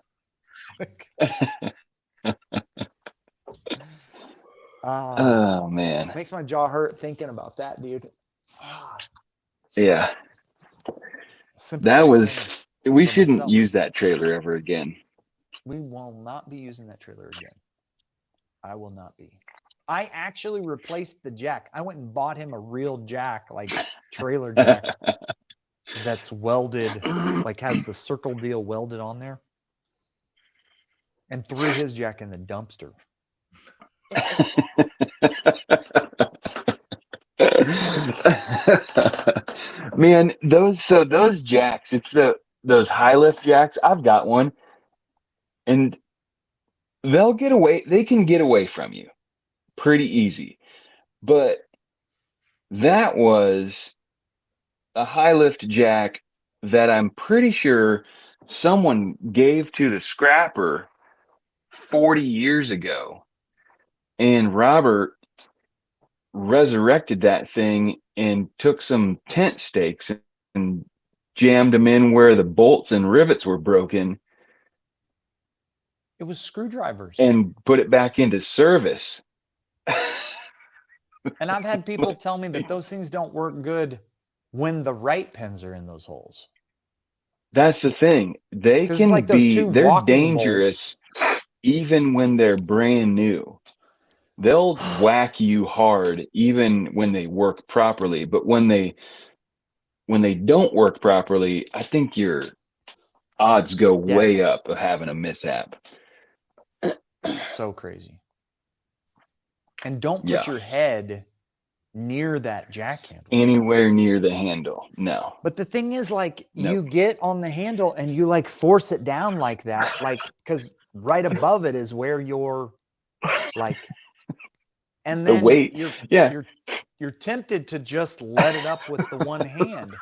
Oh man. Makes my jaw hurt thinking about that, dude. Yeah. Simple That was, shame we for shouldn't myself. use that trailer ever again. We will not be using that trailer again. I will not be. I actually replaced the jack. I went and bought him a real jack, like trailer jack, that's welded, like has the circle deal welded on there, and threw his jack in the dumpster. Man, those jacks, it's those high lift jacks. I've got one, and they can get away from you pretty easy. But that was a high lift jack that I'm pretty sure someone gave to the scrapper 40 years ago. And Robert resurrected that thing and took some tent stakes and jammed them in where the bolts and rivets were broken. It was screwdrivers. And put it back into service. And I've had people tell me that those things don't work good when the right pins are in those holes. That's the thing. They can like they're dangerous even when they're brand new. They'll whack you hard even when they work properly. But when they don't work properly, I think your odds go way up of having a mishap. So crazy. And don't put your head near that jack handle. Anywhere near the handle. No. But the thing is, like, you get on the handle and you like force it down like that, like, because right above it is where you're like, and then the weight. You're tempted to just let it up with the one hand.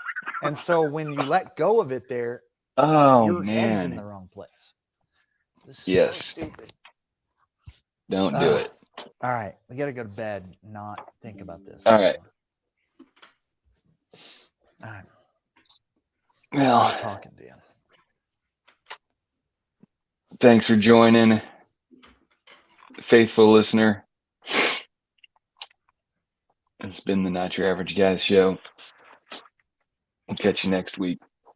And so when you let go of it there, your head's in the wrong place. This is so stupid. Don't do it. All right, we got to go to bed, not think about this. All right. All right. Well, I'm talking to you. Thanks for joining, faithful listener. It's been the Not Your Average Guys show. We'll catch you next week.